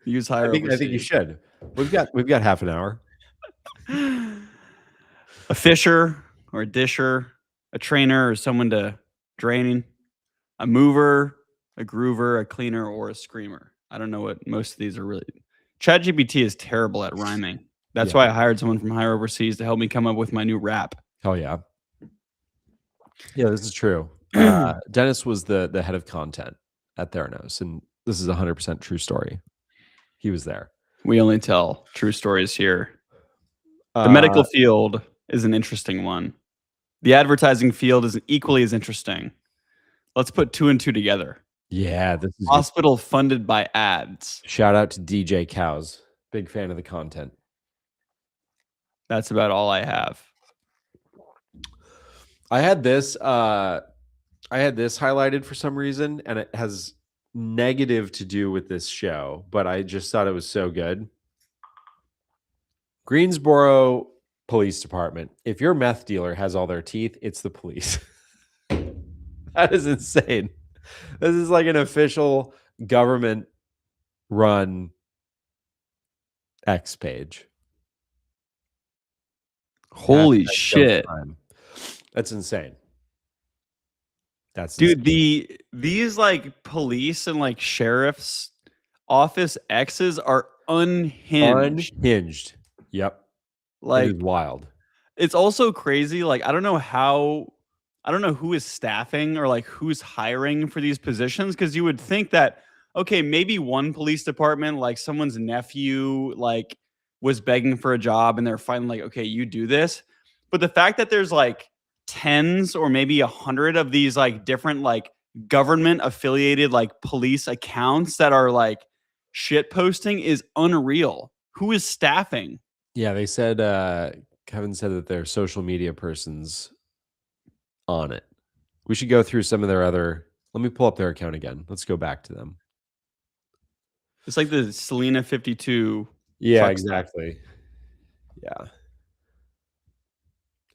Use hire. I think you should. We've got half an hour. A fisher or a disher, a trainer or someone to draining, a mover, a groover, a cleaner, or a screamer. I don't know what most of these are really. ChatGPT is terrible at rhyming. That's why I hired someone from Hire Overseas to help me come up with my new rap. Oh yeah. Yeah, this is true. Dennis was the head of content at Theranos, and this is a 100% true story. He was there. We only tell true stories here. The medical field is an interesting one. The advertising field is equally as interesting. Let's put 2 and 2 together. Yeah, this is hospital funded by ads. Shout out to DJ Cows. Big fan of the content. That's about all I have. I had this highlighted for some reason, and it has negative to do with this show, but I just thought it was so good. Greensboro Police Department. If your meth dealer has all their teeth, it's the police. That is insane. This is like an official government run X page. Holy shit. That's insane. That's dude, insane. These like police and like sheriff's office X's are unhinged. Unhinged. Yep. Like, it is wild. It's also crazy. Like, I don't know who is staffing or like who's hiring for these positions, because you would think that, okay, maybe one police department, like someone's nephew, like was begging for a job and they're finally like, okay, you do this. But the fact that there's like tens or maybe 100 of these like different like government affiliated like police accounts that are like shit posting is unreal. Who is staffing? Yeah, they said Kevin said that their social media person's on it. We should go through some of their other. Let me pull up their account again. Let's go back to them. It's like the Selena 52. Yeah, truck stop. exactly. Yeah.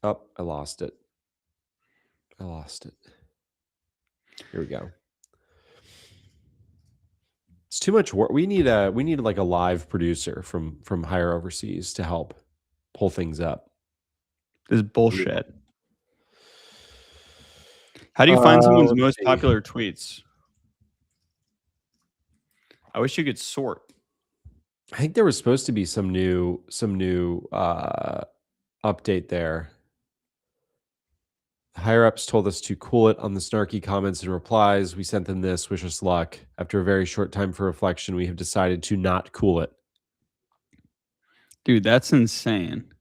Oh, I lost it. Here we go. It's too much work. We need like a live producer from higher overseas to help pull things up. This is bullshit. How do you find someone's most popular tweets? I wish you could sort. I think there was supposed to be some new update there. Higher ups told us to cool it on the snarky comments and replies. We sent them this, wish us luck. After a very short time for reflection, we have decided to not cool it. Dude, that's insane.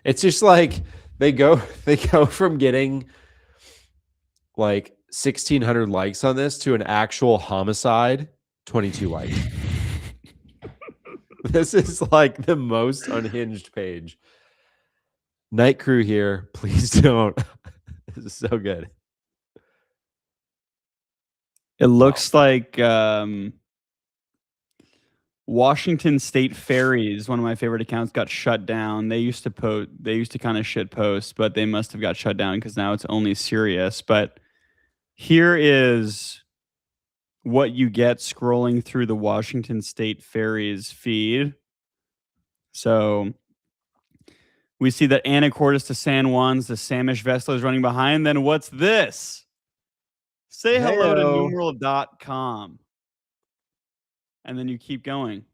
It's just like they go from getting like 1,600 likes on this to an actual homicide, 22 likes. This is like the most unhinged page. Night crew here, please don't. This is so good. It looks like Washington State Ferries, one of my favorite accounts, got shut down. They used to kind of shit post, but they must have got shut down because now it's only serious. But here is what you get scrolling through the Washington State Ferries feed. So we see that Anacortes to San Juan's, the Samish vessel is running behind. Then what's this? Say hello to numeral.com. And then you keep going.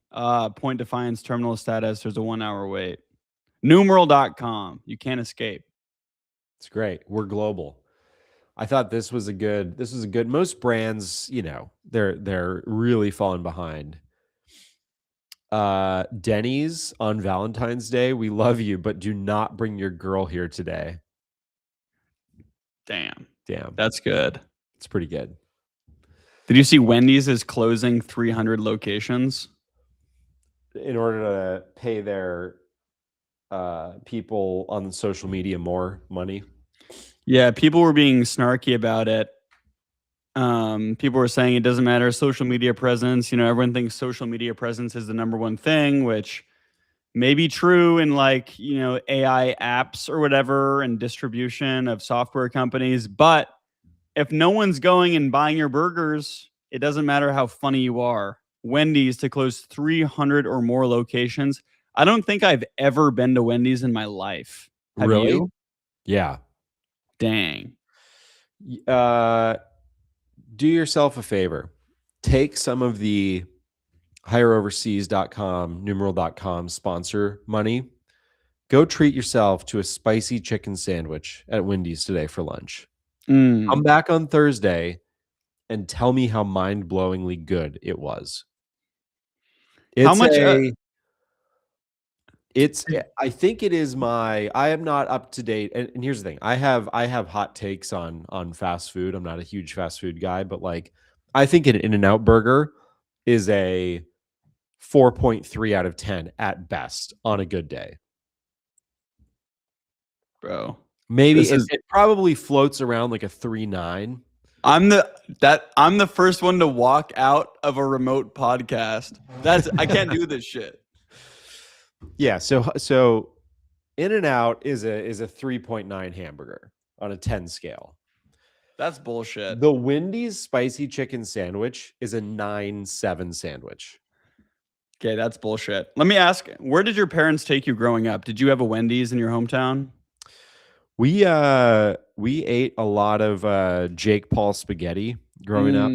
Point Defiance terminal status. There's a 1 hour wait. Numeral.com. You can't escape. It's great. We're global. I thought this was a good. Most brands, you know, they're really falling behind. Denny's on Valentine's Day. We love you, but do not bring your girl here today. Damn. Damn. That's good. It's pretty good. Did you see Wendy's is closing 300 locations? In order to pay their people on social media more money. Yeah, people were being snarky about it. People were saying it doesn't matter, social media presence. You know, everyone thinks social media presence is the number one thing, which may be true in like, you know, AI apps or whatever and distribution of software companies. But if no one's going and buying your burgers, it doesn't matter how funny you are. Wendy's to close 300 or more locations. I don't think I've ever been to Wendy's in my life. Have Really? you? Yeah. Dang. Do yourself a favor. Take some of the higheroverseas.com, numeral.com sponsor money. Go treat yourself to a spicy chicken sandwich at Wendy's today for lunch. Come back on Thursday and tell me how mind-blowingly good it was. How much? I think it is I am not up to date. And here's the thing. I have hot takes on fast food. I'm not a huge fast food guy, but like I think an In-N-Out burger is a 4.3 out of 10 at best on a good day. Bro. Maybe it probably floats around like a 3.9. I'm the first one to walk out of a remote podcast. I can't do this shit. Yeah, so In-N-Out is a 3.9 hamburger on a 10 scale. That's bullshit. The Wendy's spicy chicken sandwich is a 9.7 sandwich. Okay, that's bullshit. Let me ask, where did your parents take you growing up? Did you have a Wendy's in your hometown? We ate a lot of Jake Paul spaghetti growing up.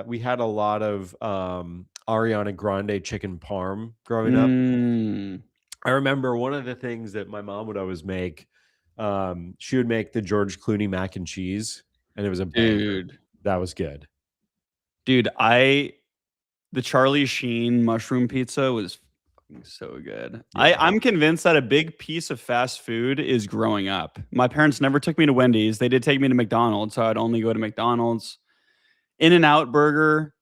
We had a lot of Ariana Grande chicken parm growing up. I remember one of the things that my mom would always make. She would make the George Clooney mac and cheese, and it was a banger. That was good. Dude, the Charlie Sheen mushroom pizza was so good. Yeah. I'm convinced that a big piece of fast food is growing up. My parents never took me to Wendy's. They did take me to McDonald's, so I'd only go to McDonald's. In-N-Out burger,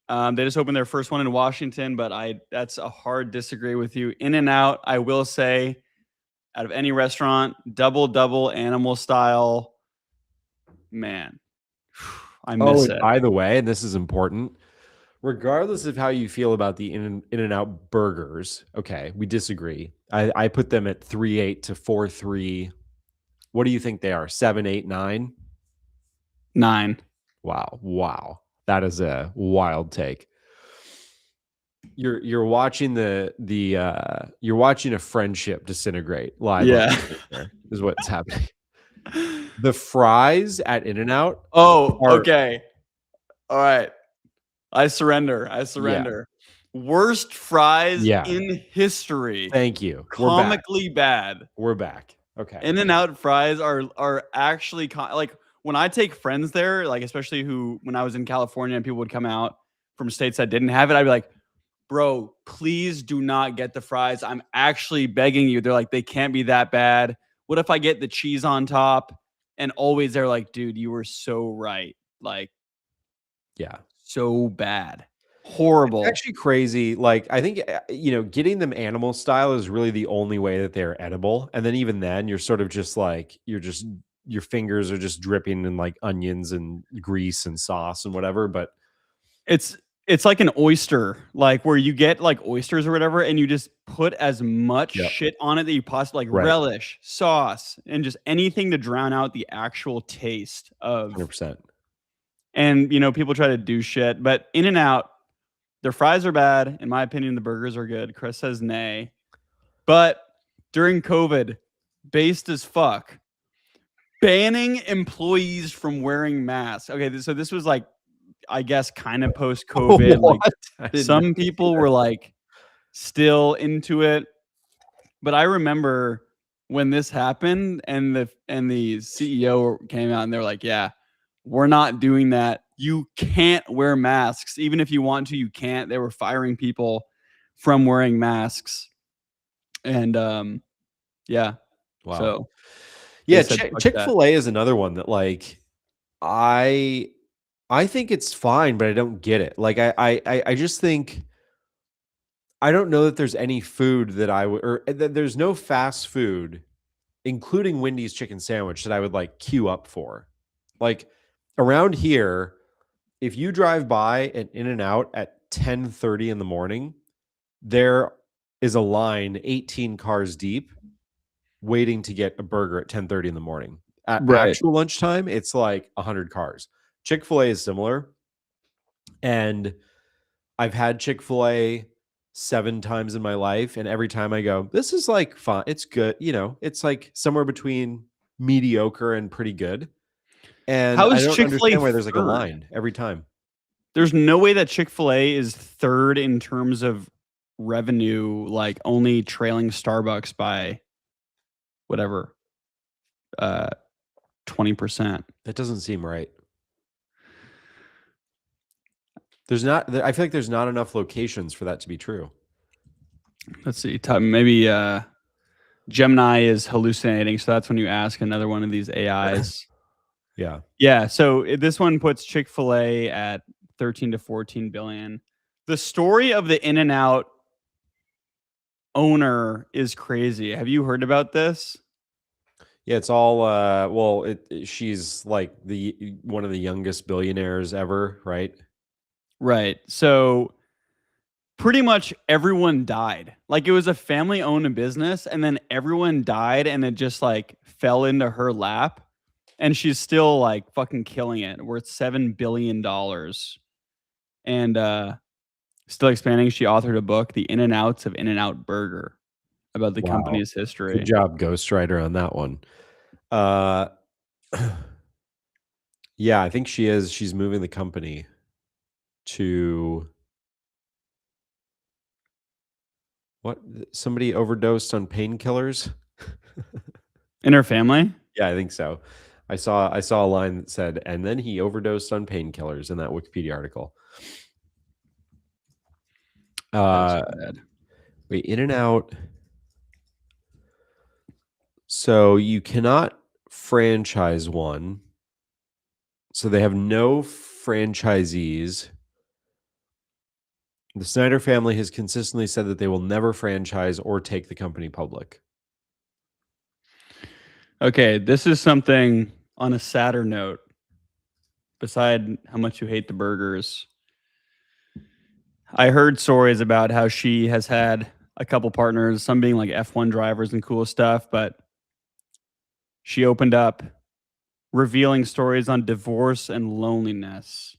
They just opened their first one in Washington, but that's a hard disagree with you. In-N-Out, I will say, out of any restaurant, double animal style, man, I miss and it. by the way, and this is important, regardless of how you feel about the In-N-Out burgers, okay, we disagree. I put them at 3.8 to 4.3. What do you think they are? 7, 8, 9? 9. Wow. That is a wild take. You're watching you're watching a friendship disintegrate live. Yeah. Is what's happening. The fries at In-N-Out. Oh, okay. All right. I surrender. Worst fries in history. Thank you. Comically bad. We're back. Okay. In-N-Out fries are actually like when I take friends there, like especially when I was in California and people would come out from states that didn't have it, I'd be like, bro, please do not get the fries. I'm actually begging you. They're like, they can't be that bad. What if I get the cheese on top? And always they're like, dude, you were so right. Like, yeah, so bad. Horrible. It's actually crazy. Like, I think, getting them animal style is really the only way that they're edible. And then even then, you're sort of just like, your fingers are just dripping in like onions and grease and sauce and whatever. But it's like an oyster, like where you get like oysters or whatever, and you just put as much shit on it that you possibly like relish, sauce, and just anything to drown out the actual taste of 100%. And people try to do shit, but In-N-Out, their fries are bad. In my opinion, the burgers are good. Chris says nay. But during COVID, based as fuck, banning employees from wearing masks. Okay, so this was like, I guess, kind of post-COVID. Like, some people were like still into it, but I remember when this happened, and the CEO came out and they're like, "Yeah, we're not doing that. You can't wear masks, even if you want to. You can't." They were firing people from wearing masks, and yeah, wow. So yeah, Chick-fil-A is another one that like I think it's fine, but I don't get it. Like I just think I don't know that there's any food that I would, or that there's no fast food, including Wendy's chicken sandwich, that I would like queue up for. Like around here, if you drive by an In-N-Out at 10:30 in the morning, there is a line 18 cars deep waiting to get a burger at 10:30 in the morning. At actual lunchtime, it's like 100 cars. Chick-fil-A is similar. And I've had Chick-fil-A 7 times in my life, and every time I go, this is like fun. It's good. It's like somewhere between mediocre and pretty good. And how I is don't Chick-fil-A understand why there's like a third? line every time. There's no way that Chick-fil-A is third in terms of revenue, like only trailing Starbucks by whatever, 20%. That doesn't seem right. There's not. I feel like there's not enough locations for that to be true. Let's see. Maybe Gemini is hallucinating, so that's when you ask another one of these AIs. Yeah. So this one puts Chick-fil-A at 13 to 14 billion. The story of the In-N-Out owner is crazy. Have you heard about this? Yeah, it's all she's like one of the youngest billionaires ever, right? Right. So pretty much everyone died. Like it was a family-owned business, and then everyone died, and it just like fell into her lap. And she's still like fucking killing it, worth $7 billion. And still expanding. She authored a book, The In-N-Outs of In-N-Out Burger, about the company's history. Good job, ghostwriter, on that one. Yeah, I think she is. She's moving the company to what? Somebody overdosed on painkillers in her family? Yeah, I think so. I saw a line that said, and then he overdosed on painkillers in that Wikipedia article. Wait, In-N-Out. So you cannot franchise one. So they have no franchisees. The Snyder family has consistently said that they will never franchise or take the company public. Okay, this is something on a sadder note. Beside how much you hate the burgers, I heard stories about how she has had a couple partners, some being like F1 drivers and cool stuff, but she opened up revealing stories on divorce and loneliness.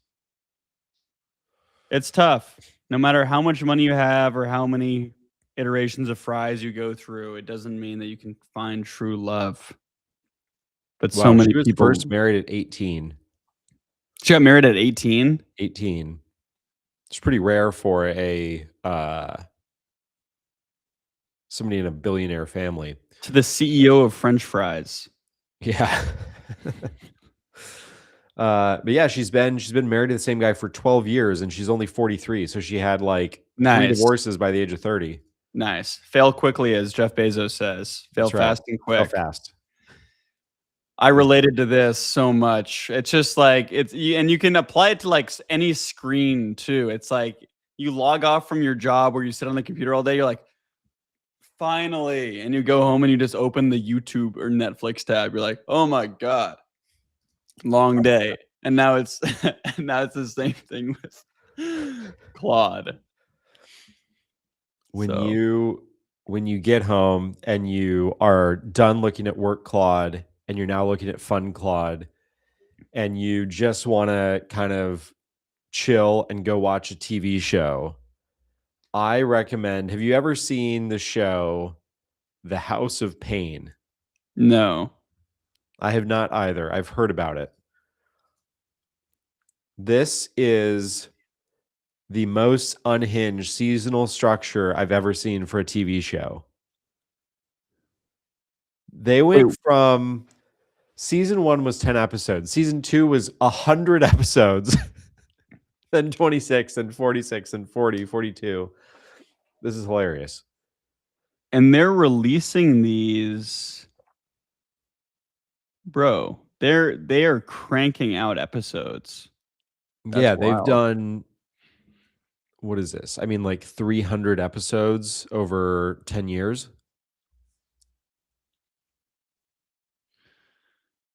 It's tough. No matter how much money you have or how many iterations of fries you go through, it doesn't mean that you can find true love. But so many she was people. first married at 18. She got married at 18? 18. It's pretty rare for a somebody in a billionaire family. To the CEO of French fries. Yeah. But yeah, she's been married to the same guy for 12 years and she's only 43. So she had like 3 divorces by the age of 30. Nice. Fail quickly, as Jeff Bezos says. Fail fast and quick. Fail fast. I related to this so much. It's just like and you can apply it to like any screen too. It's like you log off from your job where you sit on the computer all day. You're like, finally, and you go home and you just open the YouTube or Netflix tab. You're like, oh my god, long day. And now it's the same thing with Claude. When you get home and you are done looking at work Claude and you're now looking at fun Claude and you just want to kind of chill and go watch a TV show, I recommend, have you ever seen the show The House of Pain? No. I have not either. I've heard about it. This is the most unhinged seasonal structure I've ever seen for a TV show. They went from season 1 was 10 episodes. Season 2 was 100 episodes. Then 26 and 46 and 40, 42. This is hilarious. And they're releasing these, bro. They are cranking out episodes. That's wild. They've done, what is this? I mean, like 300 episodes over 10 years.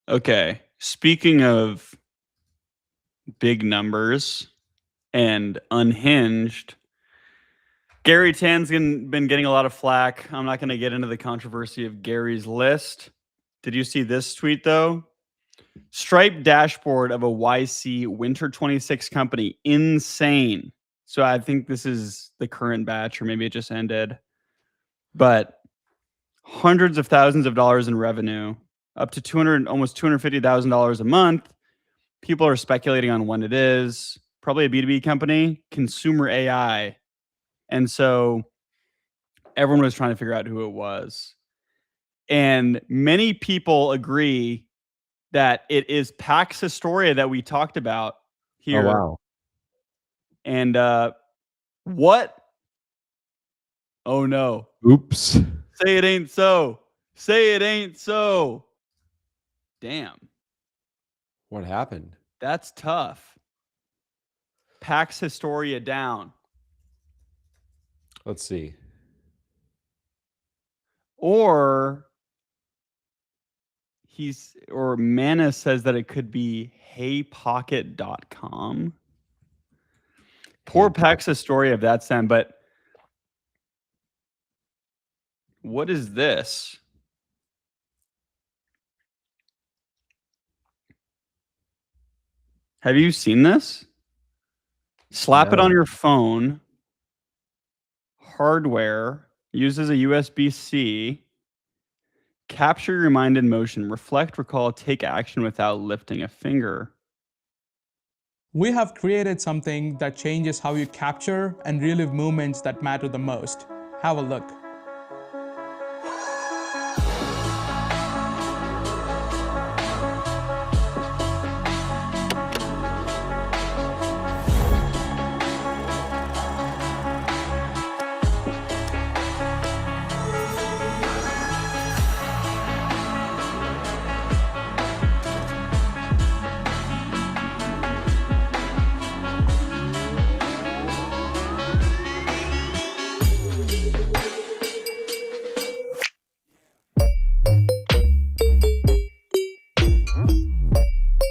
Okay. Speaking of big numbers and unhinged, Gary Tan's been getting a lot of flack. I'm not going to get into the controversy of Gary's list. Did you see this tweet, though? Stripe dashboard of a YC Winter 26 company. Insane. So I think this is the current batch, or maybe it just ended. But hundreds of thousands of dollars in revenue, up to almost $250,000 a month. People are speculating on when it is. Probably a B2B company, consumer AI. And so everyone was trying to figure out who it was. And many people agree that it is Pax Historia that we talked about here. Oh, wow. And what? Oh, no. Oops. Say it ain't so. Say it ain't so. Damn. What happened? That's tough. Pax Historia down. Let's see. Or Manus says that it could be heypocket.com. Poor Pax Historia of that sound, but what is this? Have you seen this? Slap it on your phone. Hardware. Uses a USB-C. Capture your mind in motion. Reflect, recall, take action without lifting a finger. We have created something that changes how you capture and relive moments that matter the most. Have a look.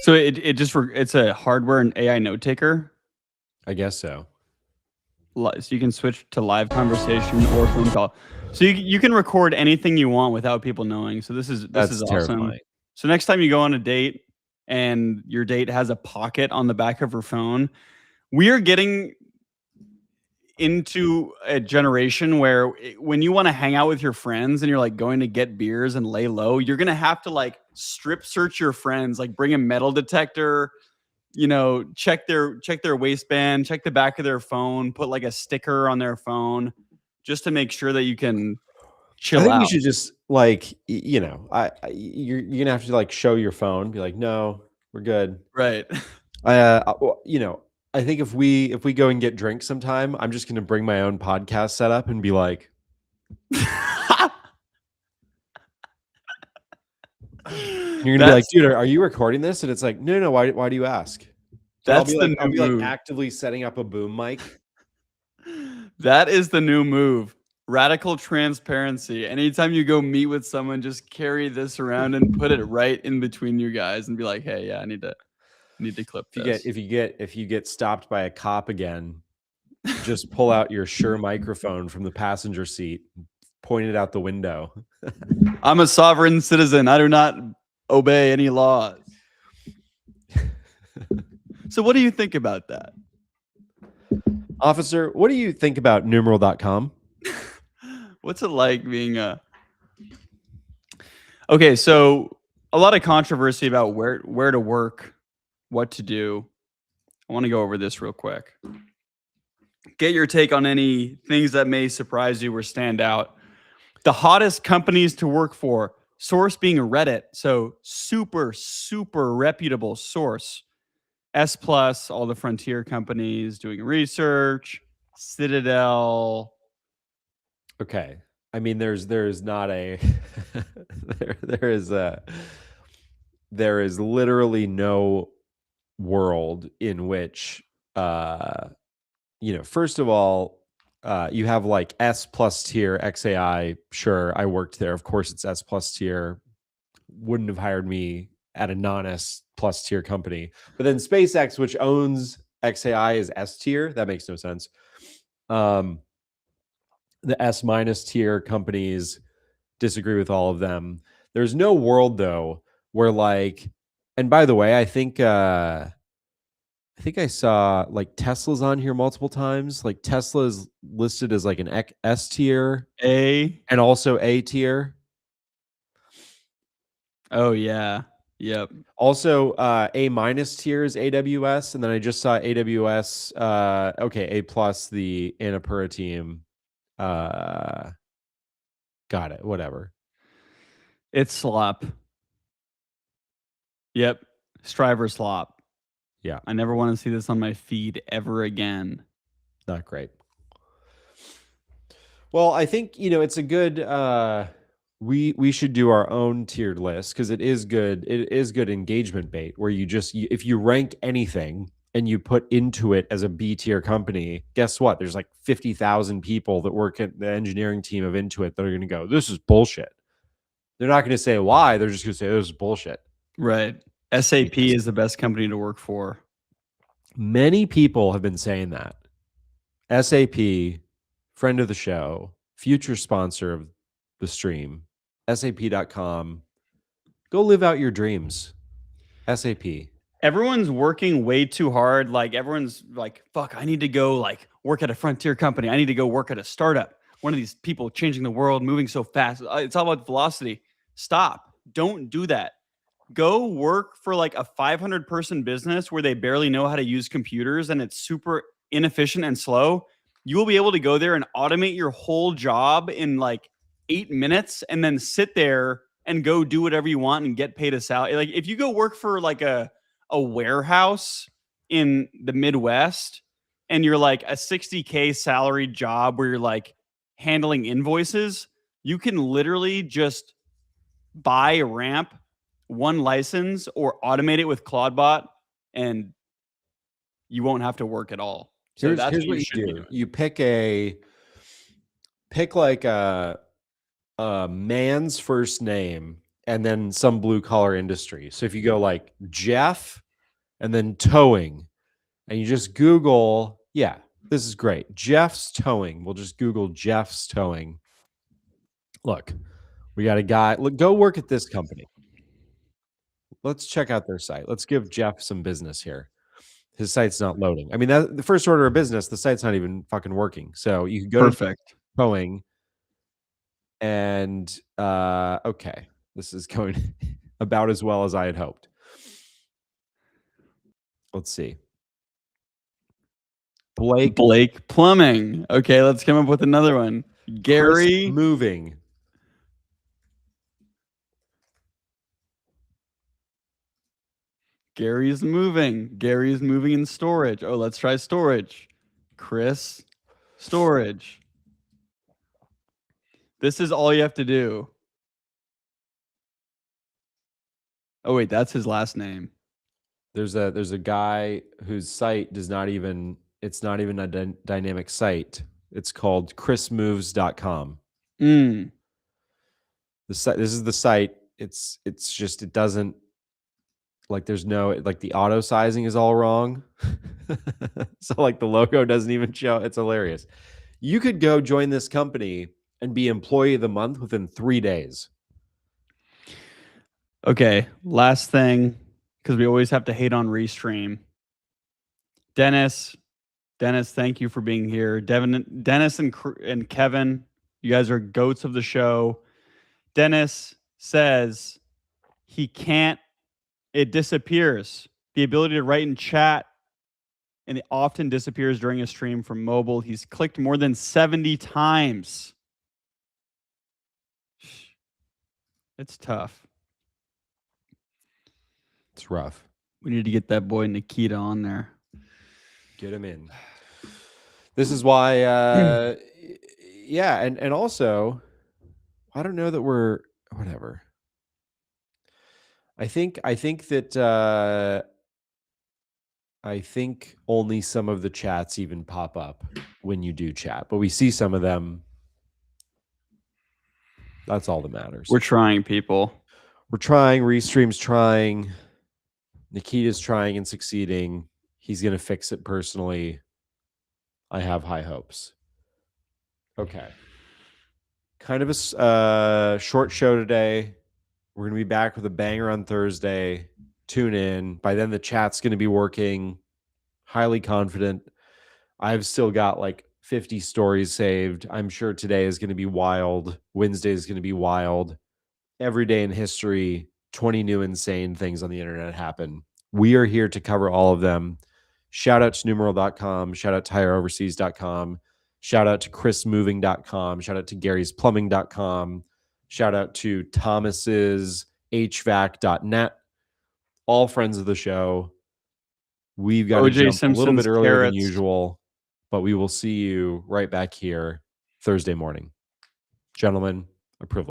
So it's a hardware and AI note taker. I guess so. So you can switch to live conversation or phone call. So you can record anything you want without people knowing. So this is awesome. Terrifying. So next time you go on a date and your date has a pocket on the back of her phone, we are getting into a generation where when you want to hang out with your friends and you're like going to get beers and lay low, you're going to have to like strip search your friends, like bring a metal detector, check their waistband, check the back of their phone, put like a sticker on their phone just to make sure that you can chill I think out. you should just like, you're going to have to like show your phone, be like, no, we're good. Right. I think if we go and get drinks sometime, I'm just going to bring my own podcast setup and be like, you're going to be like, dude, are you recording this? And it's like, no. Why do you ask? I'll be like actively setting up a boom mic. That is the new move. Radical transparency. Anytime you go meet with someone, just carry this around and put it right in between you guys and be like, hey, yeah, I need to clip this. If you get stopped by a cop again, just pull out your Shure microphone from the passenger seat, point it out the window. I'm a sovereign citizen. I do not obey any laws. So what do you think about that? Officer, what do you think about numeral.com? What's it like being Okay, so a lot of controversy about where to work, what to do. I want to go over this real quick. Get your take on any things that may surprise you or stand out. The hottest companies to work for, source being Reddit, so super, super reputable source. S+, all the frontier companies doing research, Citadel. Okay. I mean, there's not a there is literally no world in which first of all, you have like S+ tier XAI. Sure, I worked there. Of course, it's S+ tier. Wouldn't have hired me at a non-S+ tier company. But then SpaceX, which owns XAI, is S tier. That makes no sense. The S- tier companies disagree with all of them. There's no world though where like, and by the way, I think I saw like Tesla's on here multiple times. Like Tesla is listed as like an S tier, A, and also A tier. Oh yeah. Yep. Also, A- tier is AWS, and then I just saw AWS. A+, the Annapurna team. Got it. Whatever. It's slop. Yep. Striver slop. Yeah. I never want to see this on my feed ever again. Not great. Well, I think, it's a good, we should do our own tiered list because it is good. It is good engagement bait where if you rank anything and you put into it as a B tier company, guess what? There's like 50,000 people that work at the engineering team of Intuit that are going to go, this is bullshit. They're not going to say why. They're just going to say, this is bullshit. Right. SAP is the best company to work for. Many people have been saying that. SAP, friend of the show, future sponsor of the stream, SAP.com. Go live out your dreams. SAP. Everyone's working way too hard. Like everyone's like, fuck, I need to go like work at a frontier company. I need to go work at a startup. One of these people changing the world, moving so fast. It's all about velocity. Stop. Don't do that. Go work for like a 500 person business where they barely know how to use computers and it's super inefficient and slow. You will be able to go there and automate your whole job in like 8 minutes and then sit there and go do whatever you want and get paid a salary. Like if you go work for like a warehouse in the Midwest and you're like a 60K salary job where you're like handling invoices, you can literally just buy a ramp, one license, or automate it with Claudebot, and you won't have to work at all. So here's what you do. You pick like a man's first name and then some blue collar industry. So if you go like Jeff and then towing, and you just Google, yeah, this is great. Jeff's Towing. We'll just Google Jeff's Towing. Look, we got a guy. Look, go work at this company. Let's check out their site. Let's give Jeff some business here. His site's not loading. I mean, the first order of business, the site's not even fucking working. So you can go Perfect. to Towing, and okay, this is going about as well as I had hoped. Let's see. Blake Plumbing. Okay, let's come up with another one. Gary Chris Moving. Gary's moving. Gary's moving in storage. Oh, let's try storage. Chris Storage. This is all you have to do. Oh wait, that's his last name. There's a guy whose site does not even, it's not even a dynamic site. It's called chrismoves.com. Mm. The site, this is the site. It's just, it doesn't, like, there's no, like, the auto sizing is all wrong. So like the logo doesn't even show. It's hilarious. You could go join this company and be employee of the month within 3 days. Okay, last thing, because we always have to hate on Restream. Dennis, thank you for being here. Dennis and Kevin, you guys are goats of the show. Dennis says he can't, it disappears. The ability to write in chat, and it often disappears during a stream from mobile. He's clicked more than 70 times. It's tough. It's rough. We need to get that boy Nikita on there. Get him in. This is why, yeah, and also, I don't know that we're whatever. I think that I think only some of the chats even pop up when you do chat, but we see some of them. That's all that matters. We're trying, people. We're trying. Restream's trying. Nikita's trying and succeeding. He's going to fix it personally. I have high hopes. Okay. Kind of a short show today. We're going to be back with a banger on Thursday. Tune in. By then, the chat's going to be working. Highly confident. I've still got like 50 stories saved. I'm sure today is going to be wild. Wednesday is going to be wild. Every day in history, 20 new insane things on the internet happen. We are here to cover all of them. Shout out to numeral.com. Shout out to hireoverseas.com. Shout out to chrismoving.com. Shout out to garysplumbing.com. Shout out to Thomas's HVAC.net. All friends of the show. We've got to jump a little bit earlier than usual, but we will see you right back here Thursday morning. Gentlemen, a privilege.